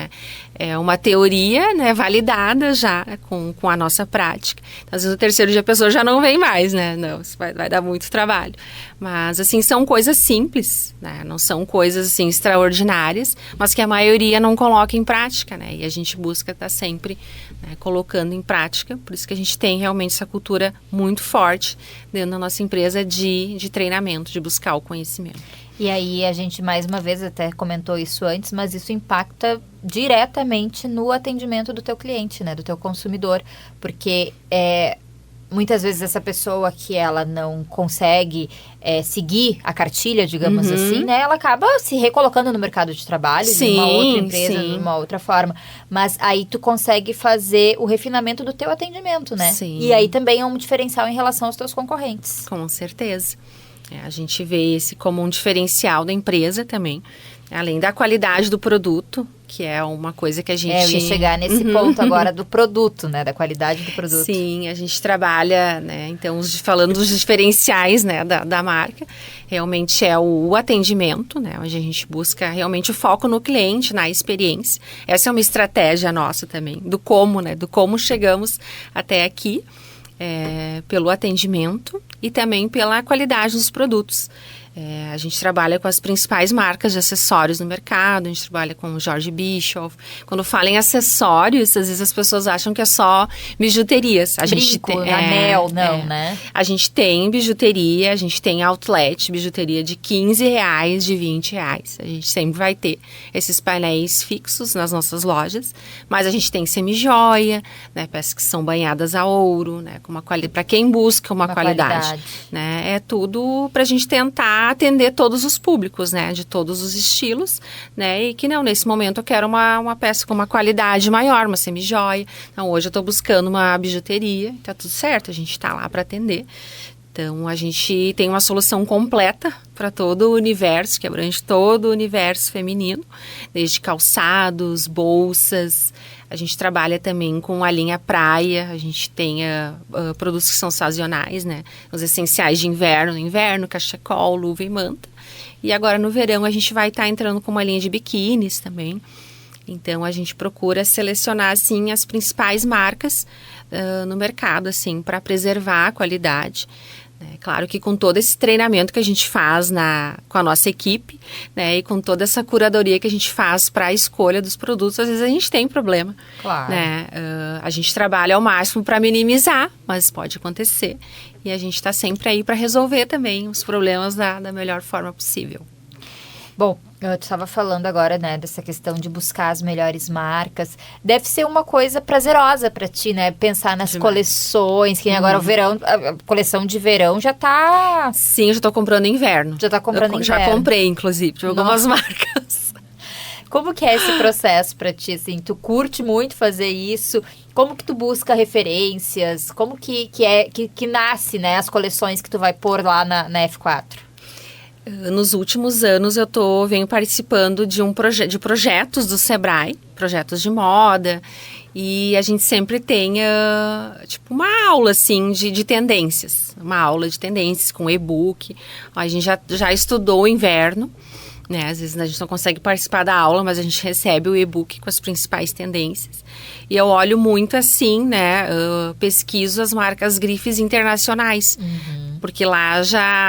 é uma teoria, né, validada já com a nossa prática. Então, às vezes, no terceiro dia a pessoa já não vem mais, né? Não, isso vai dar muito trabalho. Mas, assim, são coisas simples, né? Não são coisas, assim, extraordinárias, mas que a maioria não coloca em prática, né? E a gente busca estar sempre, né, colocando em prática. Por isso que a gente tem realmente essa cultura muito forte dentro da nossa empresa de treinamento, de buscar o conhecimento. E aí a gente, mais uma vez, até comentou isso antes, mas isso impacta diretamente no atendimento do teu cliente, né? Do teu consumidor. Porque muitas vezes essa pessoa que ela não consegue seguir a cartilha, digamos assim, né? Ela acaba se recolocando no mercado de trabalho, de uma outra empresa, de uma outra forma. Mas aí tu consegue fazer o refinamento do teu atendimento, né? Sim. E aí também é um diferencial em relação aos teus concorrentes. Com certeza. A gente vê esse como um diferencial da empresa também, além da qualidade do produto, que é uma coisa que a gente... Eu ia chegar nesse ponto agora do produto, né, da qualidade do produto. Sim, a gente trabalha, né, então, falando dos diferenciais, né, da marca, realmente é o atendimento, né, onde a gente busca realmente o foco no cliente, na experiência. Essa é uma estratégia nossa também, do como, né, do como chegamos até aqui. Pelo atendimento e também pela qualidade dos produtos. A gente trabalha com as principais marcas de acessórios no mercado, a gente trabalha com o George Bischoff. Quando fala em acessórios, às vezes as pessoas acham que é só bijuterias. Anel, né? A gente tem bijuteria, a gente tem outlet, bijuteria de R$15, de R$20. A gente sempre vai ter esses painéis fixos nas nossas lojas, mas a gente tem semijoia, né, peças que são banhadas a ouro, né, com uma qualidade, para quem busca uma qualidade. Né, é tudo para a gente tentar atender todos os públicos, né, de todos os estilos, né, e que não, nesse momento eu quero uma peça com uma qualidade maior, uma semijoia. Então, hoje eu estou buscando uma bijuteria, tá tudo certo, a gente está lá para atender. Então, a gente tem uma solução completa para todo o universo, que abrange todo o universo feminino, desde calçados, bolsas. A gente trabalha também com a linha praia, a gente tem produtos que são sazonais, né? Os essenciais de inverno, cachecol, luva e manta. E agora no verão a gente vai estar entrando com uma linha de biquínis também. Então a gente procura selecionar assim as principais marcas no mercado, assim, para preservar a qualidade. Claro que com todo esse treinamento que a gente faz com a nossa equipe, né, e com toda essa curadoria que a gente faz para a escolha dos produtos, às vezes a gente tem problema. Claro. Né? A gente trabalha ao máximo para minimizar, mas pode acontecer. E a gente está sempre aí para resolver também os problemas da melhor forma possível. Bom, eu estava falando agora, né, dessa questão de buscar as melhores marcas. Deve ser uma coisa prazerosa para ti, né? Pensar nas coleções, que agora o verão, a coleção de verão já tá... Sim, eu já estou comprando inverno. Já tá comprando inverno. Já comprei, inclusive, de algumas marcas. Como que é esse processo para ti, assim? Tu curte muito fazer isso? Como que tu busca referências? Como que nasce, né, as coleções que tu vai pôr lá na F4? Nos últimos anos eu venho participando de projetos do Sebrae, projetos de moda, e a gente sempre tem tipo uma aula assim de tendências, uma aula de tendências com e-book. A gente já estudou o inverno, né? Às vezes a gente não consegue participar da aula, mas a gente recebe o e-book com as principais tendências. E eu olho muito assim, né? Pesquiso as marcas grifes internacionais. Porque lá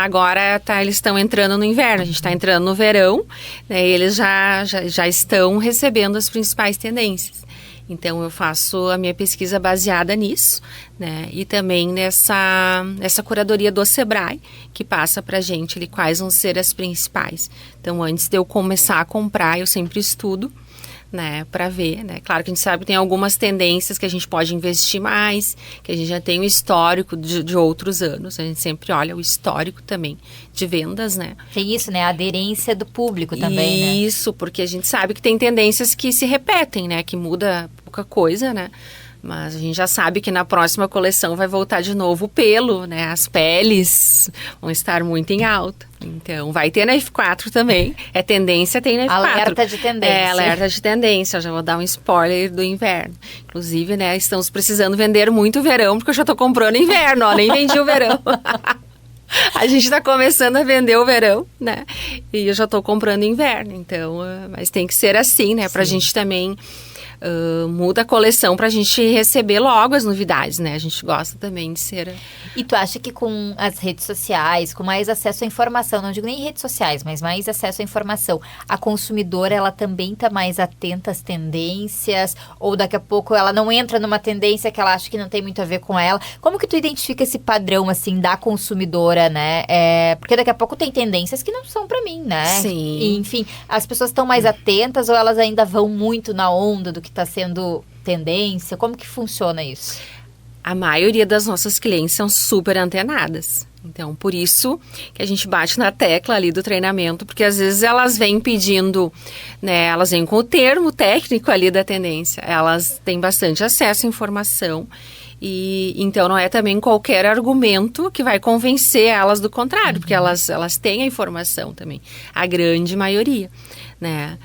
agora eles estão entrando no inverno, a gente está entrando no verão, né, e eles já estão recebendo as principais tendências. Então, eu faço a minha pesquisa baseada nisso, né, e também nessa curadoria do Sebrae, que passa para a gente ali quais vão ser as principais. Então, antes de eu começar a comprar, eu sempre estudo, né, para ver, né? Claro que a gente sabe que tem algumas tendências que a gente pode investir mais, que a gente já tem um histórico de outros anos, a gente sempre olha o histórico também de vendas, né? Tem isso, né? A aderência do público também, né? Isso, porque a gente sabe que tem tendências que se repetem, né? Que muda pouca coisa, né? Mas a gente já sabe que na próxima coleção vai voltar de novo o pelo, né? As peles vão estar muito em alta. Então, vai ter na F4 também. É tendência, tem na F4. Alerta de tendência. Alerta de tendência. Eu já vou dar um spoiler do inverno. Inclusive, né? Estamos precisando vender muito verão, porque eu já estou comprando inverno, ó. Nem vendi o verão. A gente está começando a vender o verão, né? E eu já estou comprando inverno. Então, mas tem que ser assim, né? Para a gente também... muda a coleção para a gente receber logo as novidades, né? A gente gosta também de ser... E tu acha que com as redes sociais, com mais acesso à informação, não digo nem redes sociais, mas mais acesso à informação, a consumidora, ela também está mais atenta às tendências, ou daqui a pouco ela não entra numa tendência que ela acha que não tem muito a ver com ela? Como que tu identifica esse padrão, assim, da consumidora, né? Porque daqui a pouco tem tendências que não são para mim, né? Sim. E, enfim, as pessoas estão mais atentas ou elas ainda vão muito na onda do que está sendo tendência? Como que funciona isso? A maioria das nossas clientes são super antenadas. Então, por isso que a gente bate na tecla ali do treinamento, porque às vezes elas vêm pedindo, né, elas vêm com o termo técnico ali da tendência, elas têm bastante acesso à informação e então não é também qualquer argumento que vai convencer elas do contrário, porque elas têm a informação também, a grande maioria, né?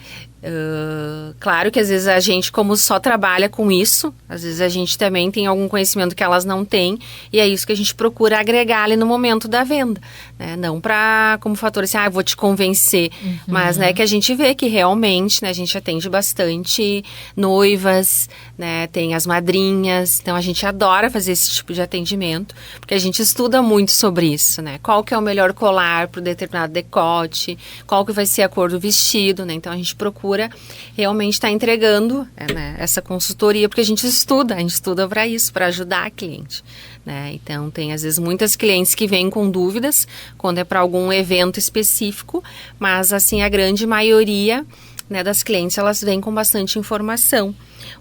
Claro que às vezes a gente, como só trabalha com isso, às vezes a gente também tem algum conhecimento que elas não têm, e é isso que a gente procura agregar ali no momento da venda, né? Não para como fator assim, vou te convencer, mas, né, que a gente vê que realmente, né, a gente atende bastante noivas, né, tem as madrinhas, então a gente adora fazer esse tipo de atendimento, porque a gente estuda muito sobre isso, né? Qual que é o melhor colar para determinado decote, qual que vai ser a cor do vestido, né? Então a gente procura realmente estar entregando, né, essa consultoria, porque a gente estuda para isso, para ajudar a cliente, né? Então tem às vezes muitas clientes que vêm com dúvidas quando é para algum evento específico, mas assim a grande maioria, né, das clientes, elas vêm com bastante informação.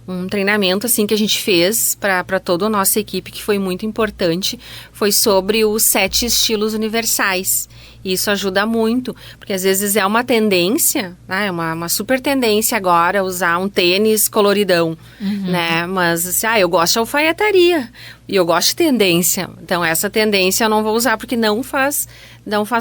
Um treinamento assim que a gente fez para toda a nossa equipe, que foi muito importante, foi sobre os 7 estilos universais. E isso ajuda muito, porque às vezes é uma tendência, né, é uma super tendência agora usar um tênis coloridão, né? Mas assim, eu gosto de alfaiataria e eu gosto de tendência. Então essa tendência eu não vou usar porque não faz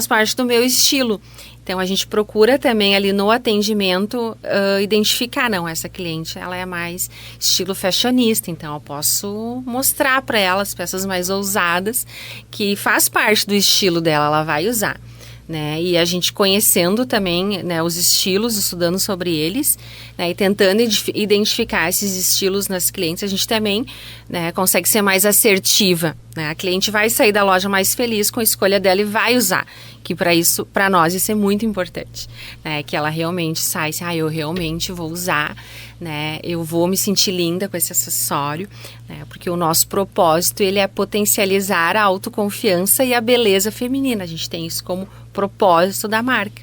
parte do meu estilo. Então, a gente procura também ali no atendimento identificar, não, essa cliente, ela é mais estilo fashionista, então eu posso mostrar para ela as peças mais ousadas, que faz parte do estilo dela, ela vai usar, né? E a gente conhecendo também, né, os estilos, estudando sobre eles, né, e tentando identificar esses estilos nas clientes, a gente também, né, consegue ser mais assertiva, né? A cliente vai sair da loja mais feliz com a escolha dela e vai usar, que para nós isso é muito importante, né? Que ela realmente sai assim, eu realmente vou usar, né? Eu vou me sentir linda com esse acessório, né? Porque o nosso propósito, ele é potencializar a autoconfiança e a beleza feminina. A gente tem isso como propósito da marca.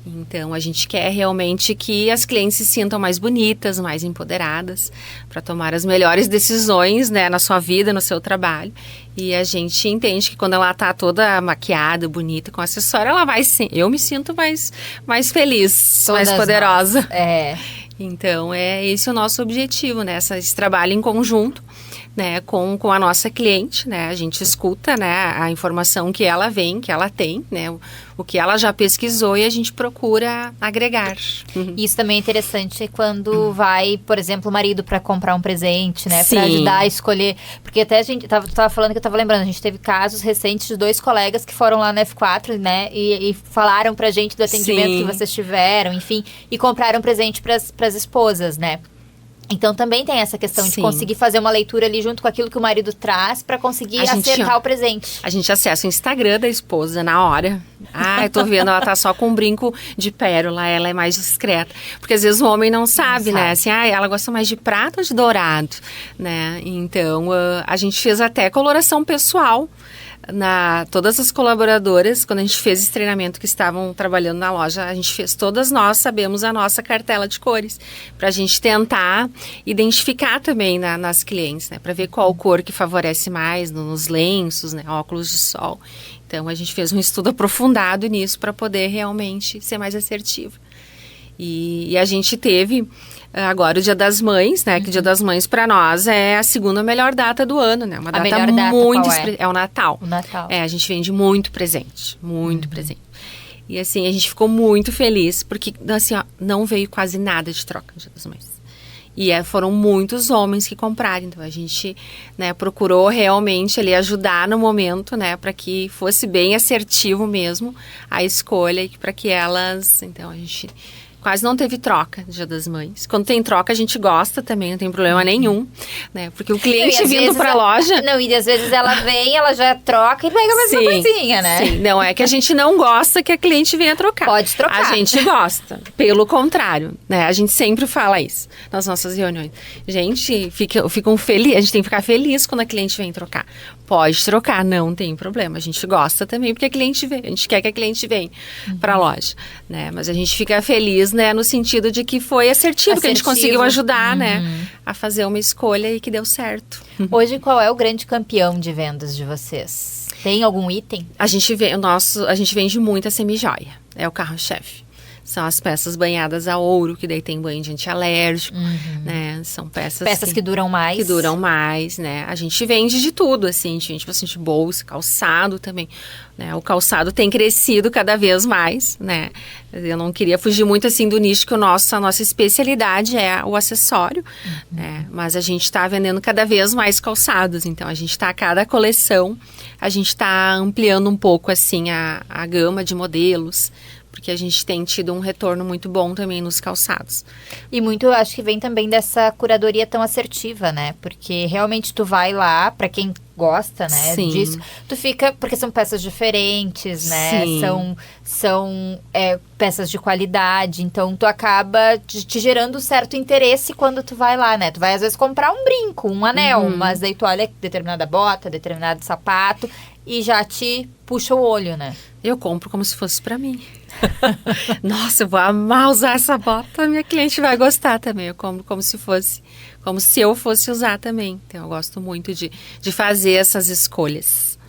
Então, a gente quer realmente que as clientes se sintam mais bonitas, mais empoderadas, para tomar as melhores decisões, né, na sua vida, no seu trabalho. E a gente entende que quando ela está toda maquiada, bonita, com acessório, ela vai sim. Eu me sinto mais feliz, mais poderosa. Então, esse o nosso objetivo, né? Esse trabalho em conjunto, né, com a nossa cliente, né? A gente escuta, né, a informação que ela vem, que ela tem, né, o que ela já pesquisou, e a gente procura agregar. Isso também é interessante quando vai, por exemplo, o marido para comprar um presente, né, para ajudar a escolher, porque até a gente tava falando que eu tava lembrando, a gente teve casos recentes de 2 colegas que foram lá na F4, né, e falaram pra gente do atendimento que vocês tiveram, enfim, e compraram presente pras esposas, né. Então, também tem essa questão de conseguir fazer uma leitura ali junto com aquilo que o marido traz para conseguir acertar o presente. A gente acessa o Instagram da esposa na hora. Eu tô vendo, ela tá só com um brinco de pérola, ela é mais discreta. Porque às vezes o homem não sabe, né? Assim, ela gosta mais de prata ou de dourado, né? Então, a gente fez até coloração pessoal. Todas as colaboradoras, quando a gente fez esse treinamento que estavam trabalhando na loja, a gente fez, todas nós sabemos a nossa cartela de cores, para a gente tentar identificar também nas clientes, né, para ver qual cor que favorece mais nos lenços, né, óculos de sol. Então a gente fez um estudo aprofundado nisso para poder realmente ser mais assertivo. E a gente teve agora o Dia das Mães, né? Que o Dia das Mães para nós é a segunda melhor data do ano, né? Uma data muito é o Natal. O Natal. A gente vende muito presente, presente. E assim, a gente ficou muito feliz porque assim, não veio quase nada de troca no Dia das Mães. E foram muitos homens que compraram, então a gente, né, procurou realmente ali ajudar no momento, né, para que fosse bem assertivo mesmo a escolha e para que elas, então a gente Quase não teve troca no Dia das Mães. Quando tem troca, a gente gosta também, não tem problema nenhum, né? Porque o cliente vindo pra loja... Não, e às vezes ela vem, ela já troca e pega a mesma coisinha, né? Sim, não é que a gente não gosta que a cliente venha trocar. Pode trocar. A gente gosta, pelo contrário, né? A gente sempre fala isso nas nossas reuniões. Gente, ficam felizes, a gente tem que ficar feliz quando a cliente vem trocar. Pode trocar, não tem problema. A gente gosta também porque a cliente vem, a gente quer que a cliente venha pra loja, né? Mas a gente fica feliz, né, no sentido de que foi assertivo, que a gente conseguiu ajudar, né, a fazer uma escolha e que deu certo. Hoje, qual é o grande campeão de vendas de vocês? Tem algum item? A gente vende muita semijoia, é o carro-chefe. São as peças banhadas a ouro, que daí tem banho de antialérgico, né? São peças que duram mais. Que duram mais, né? A gente vende de tudo, assim. A gente vende bastante bolsa, calçado também, né? O calçado tem crescido cada vez mais, né? Eu não queria fugir muito, assim, do nicho, que a nossa especialidade é o acessório, né? Mas a gente está vendendo cada vez mais calçados. Então, a gente está, a cada coleção, a gente está ampliando um pouco, assim, a gama de modelos, porque a gente tem tido um retorno muito bom também nos calçados. E muito, acho que vem também dessa curadoria tão assertiva, né? Porque realmente tu vai lá, pra quem gosta, né, disso, tu fica, porque são peças diferentes, né? Sim. São peças de qualidade, então tu acaba te gerando certo interesse quando tu vai lá, né? Tu vai às vezes comprar um brinco, um anel, mas daí tu olha determinada bota, determinado sapato e já te puxa o olho, né? Eu compro como se fosse pra mim. Nossa, eu vou amar usar essa bota, minha cliente vai gostar também. Eu compro como se eu fosse usar também. Então, eu gosto muito de fazer essas escolhas.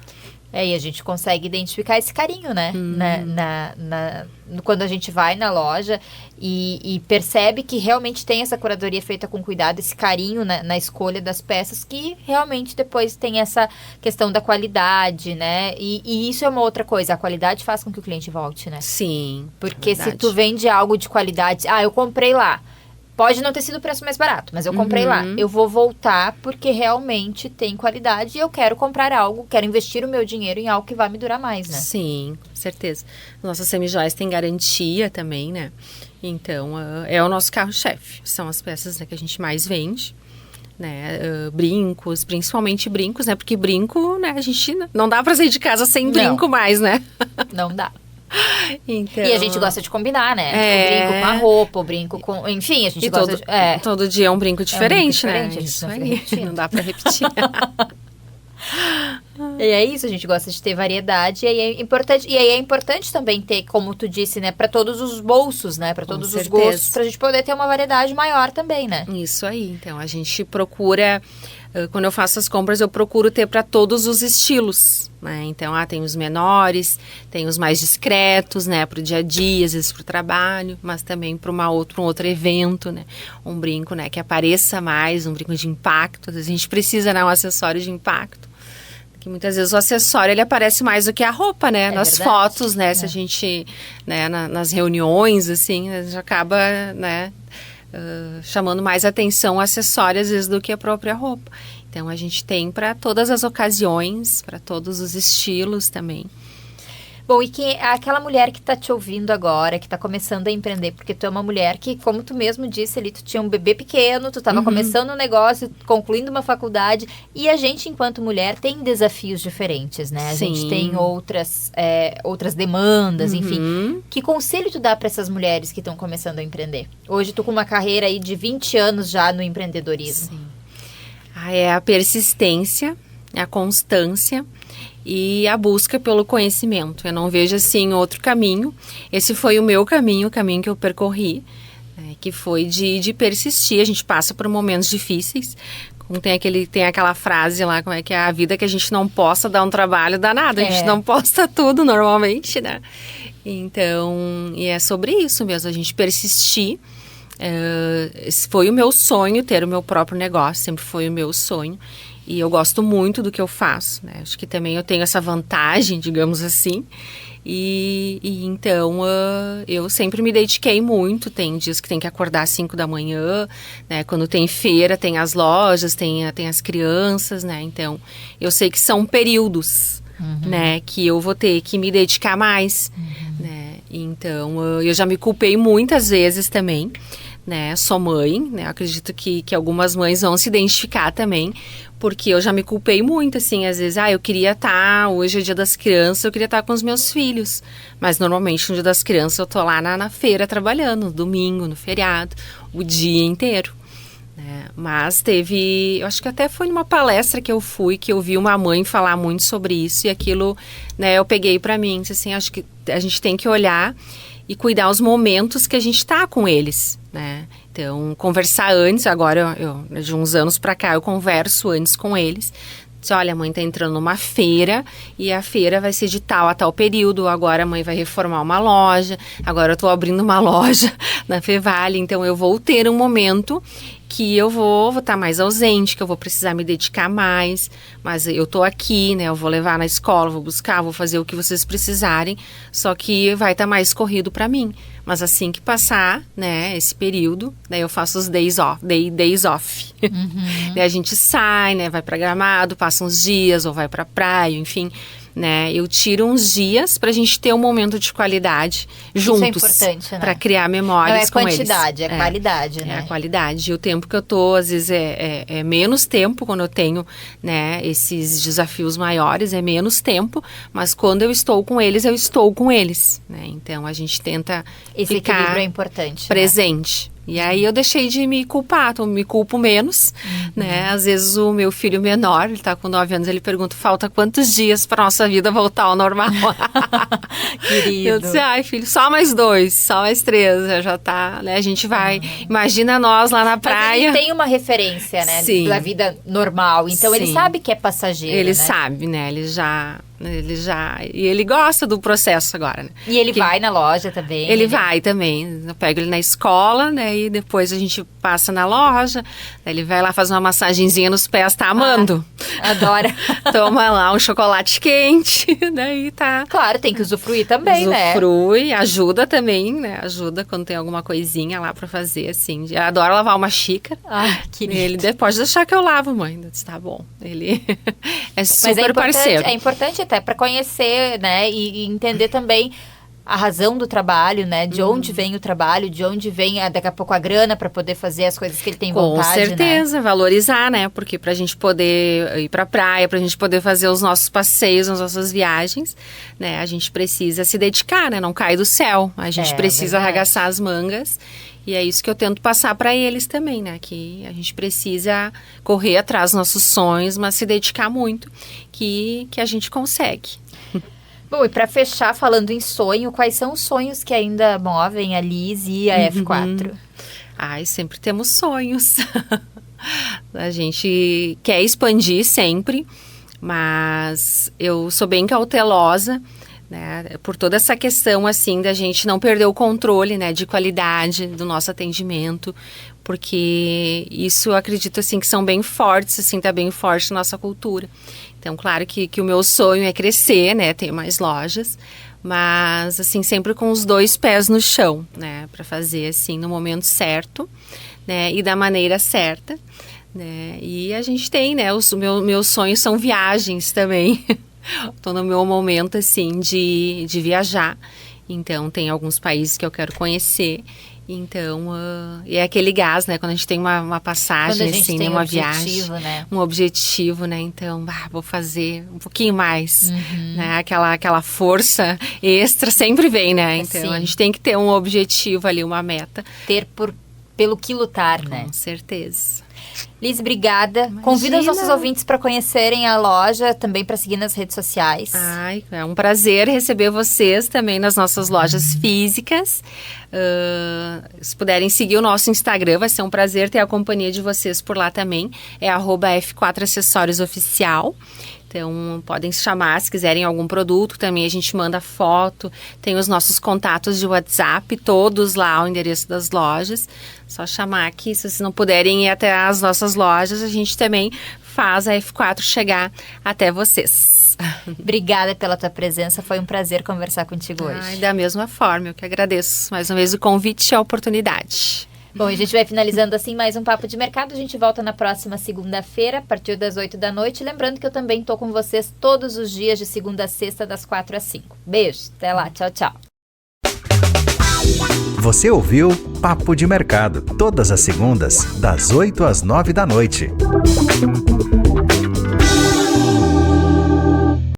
E a gente consegue identificar esse carinho, né? Quando a gente vai na loja e percebe que realmente tem essa curadoria feita com cuidado, esse carinho na escolha das peças, que realmente depois tem essa questão da qualidade, né? E isso é uma outra coisa, a qualidade faz com que o cliente volte, né? Sim. Porque se tu vende algo de qualidade, eu comprei lá. Pode não ter sido o preço mais barato, mas eu comprei lá. Eu vou voltar porque realmente tem qualidade e eu quero comprar algo, quero investir o meu dinheiro em algo que vai me durar mais, né? Sim, com certeza. Nossas semijoias têm garantia também, né? Então, é o nosso carro-chefe. São as peças, né, que a gente mais vende, né? Brincos, principalmente brincos, né? Porque brinco, né, a gente não dá pra sair de casa sem brinco mais, né? Não dá. Então, e a gente gosta de combinar, né? O brinco com a roupa, o brinco com... Enfim, a gente gosta de... Todo dia é um brinco diferente, né? A gente isso aí, não dá pra repetir. E é isso, a gente gosta de ter variedade. E aí é importante também ter, como tu disse, né? Pra todos os bolsos, né? Pra todos os gostos, pra gente poder ter uma variedade maior também, né? Isso aí, então a gente procura... Quando eu faço as compras, eu procuro ter para todos os estilos, né? Então, tem os menores, tem os mais discretos, né? Para o dia a dia, às vezes para o trabalho, mas também para um outro evento, né? Um brinco, né? Que apareça mais, um brinco de impacto. Às vezes a gente precisa, né? Um acessório de impacto. Que muitas vezes o acessório, ele aparece mais do que a roupa, né? Nas fotos, né? Se a gente, né? Nas reuniões, assim, a gente acaba, né? Chamando mais atenção acessórios às vezes do que a própria roupa. Então a gente tem para todas as ocasiões, para todos os estilos também. Bom, e aquela mulher que está te ouvindo agora, que está começando a empreender, porque tu é uma mulher que, como tu mesmo disse ali, tu tinha um bebê pequeno, tu estava começando um negócio, concluindo uma faculdade, e a gente, enquanto mulher, tem desafios diferentes, né? A gente tem outras demandas, enfim. Que conselho tu dá para essas mulheres que estão começando a empreender? Hoje tu com uma carreira aí de 20 anos já no empreendedorismo. Sim. É a persistência, a constância e a busca pelo conhecimento. Eu não vejo, assim, outro caminho. Esse foi o meu caminho, o caminho que eu percorri, que foi de persistir. A gente passa por momentos difíceis. Como tem aquela frase lá, como é que é a vida, que a gente não possa dar um trabalho danado. A gente não posta tudo normalmente, né? Então, e é sobre isso mesmo, a gente persistir. Foi o meu sonho ter o meu próprio negócio, sempre foi o meu sonho. E eu gosto muito do que eu faço, né? Acho que também eu tenho essa vantagem, digamos assim. E então eu sempre me dediquei muito. Tem dias que tem que acordar às 5 da manhã, né? Quando tem feira, tem as lojas, tem as crianças, né? Então eu sei que são períodos, né? Que eu vou ter que me dedicar mais, né? Então, eu já me culpei muitas vezes também, né? Sou mãe, né? Acredito que algumas mães vão se identificar também, porque eu já me culpei muito, assim, às vezes, eu queria estar, hoje é o Dia das Crianças, eu queria estar com os meus filhos, mas normalmente no Dia das Crianças eu tô lá na feira trabalhando, no domingo, no feriado, o dia inteiro. Mas eu acho que até foi numa palestra que eu fui, que eu vi uma mãe falar muito sobre isso, e aquilo, né, eu peguei pra mim, disse assim, acho que a gente tem que olhar e cuidar os momentos que a gente tá com eles, né? Então, conversar antes, agora de uns anos pra cá, eu converso antes com eles. Diz, olha, a mãe tá entrando numa feira e a feira vai ser de tal a tal período, agora a mãe vai reformar uma loja, agora eu tô abrindo uma loja na Fevale, então eu vou ter um momento que eu vou estar mais ausente, que eu vou precisar me dedicar mais, mas eu tô aqui, né, eu vou levar na escola, vou buscar, vou fazer o que vocês precisarem, só que vai estar mais corrido para mim. Mas assim que passar, né, esse período, daí eu faço os days off. Uhum. Daí a gente sai, né, vai para Gramado, passa uns dias, ou vai para praia, enfim, né, eu tiro uns dias pra gente ter um momento de qualidade juntos. Isso é importante, né? Pra criar memórias com eles. Não é quantidade, é qualidade, né? É a qualidade. E o tempo que eu tô, às vezes, é menos tempo quando eu tenho, né, esses desafios maiores, é menos tempo, mas quando eu estou com eles, eu estou com eles, né? Então, a gente tenta Esse ficar equilíbrio é importante, presente. Né? E aí eu deixei de me culpar, então me culpo menos, né? Às vezes o meu filho menor, ele tá com 9 anos, ele pergunta, falta quantos dias pra nossa vida voltar ao normal? Querido. Eu disse, filho, só mais 2, só mais 3, já tá, né? A gente vai, imagina nós lá na praia. Mas ele tem uma referência, né? Sim. Da vida normal, então ele Sim. sabe que é passageiro, Ele né? sabe, né? Ele já... E ele gosta do processo agora, né? E ele vai na loja também? Ele vai também. Eu pego ele na escola, né? E depois a gente passa na loja. Daí ele vai lá fazer uma massagenzinha nos pés, tá amando. Adora. Toma lá um chocolate quente, daí tá. Claro, tem que usufruir também, né? Usufrui, ajuda também, né? Ajuda quando tem alguma coisinha lá pra fazer, assim. Eu adoro lavar uma xícara. Querido. Ele pode deixar que eu lavo, mãe. Eu disse, tá bom. Ele é super parceiro. É importante até para conhecer, né? E entender também a razão do trabalho, né? De onde vem o trabalho, de onde vem daqui a pouco a grana para poder fazer as coisas que ele tem vontade, Com certeza, né? Valorizar, né? Porque pra gente poder ir pra praia, pra gente poder fazer os nossos passeios, as nossas viagens, né? A gente precisa se dedicar, né? Não cai do céu. A gente precisa arregaçar as mangas. E é isso que eu tento passar para eles também, né? Que a gente precisa correr atrás dos nossos sonhos, mas se dedicar muito, que a gente consegue. Bom, e para fechar, falando em sonho, quais são os sonhos que ainda movem a Liz e a F4? Sempre temos sonhos. A gente quer expandir sempre, mas eu sou bem cautelosa, né, por toda essa questão, assim, da gente não perder o controle, né, de qualidade do nosso atendimento, porque isso eu acredito, assim, que são bem fortes, assim, tá bem forte na nossa cultura. Então, claro que o meu sonho é crescer, né, ter mais lojas, mas, assim, sempre com os 2 pés no chão, né, para fazer, assim, no momento certo, né, e da maneira certa, né, e a gente tem, né, meus sonhos são viagens também. Estou no meu momento, assim, de viajar. Então, tem alguns países que eu quero conhecer. Então, e é aquele gás, né? Quando a gente tem uma passagem, assim, né? Uma viagem. Né? Um objetivo, né? Então, vou fazer um pouquinho mais. Né? Aquela força extra sempre vem, né? Então, a gente tem que ter um objetivo ali, uma meta. Ter pelo que lutar, né? Com certeza. Liz, obrigada. Imagina. Convida os nossos ouvintes para conhecerem a loja, também para seguir nas redes sociais. É um prazer receber vocês também nas nossas lojas físicas. Se puderem seguir o nosso Instagram, vai ser um prazer ter a companhia de vocês por lá também. É @F4 Acessórios Oficial. Então, podem se chamar se quiserem algum produto. Também a gente manda foto. Tem os nossos contatos de WhatsApp, todos lá, o endereço das lojas. Só chamar aqui. Se vocês não puderem ir até as nossas lojas, a gente também faz a F4 chegar até vocês. Obrigada pela tua presença. Foi um prazer conversar contigo hoje. Da mesma forma, eu que agradeço mais uma vez o convite e a oportunidade. Bom, a gente vai finalizando assim mais um Papo de Mercado. A gente volta na próxima segunda-feira, a partir das 8 da noite. Lembrando que eu também tô com vocês todos os dias de segunda a sexta, das 4 às 5. Beijo, até lá, tchau, tchau. Você ouviu Papo de Mercado, todas as segundas, das 8 às 9 da noite.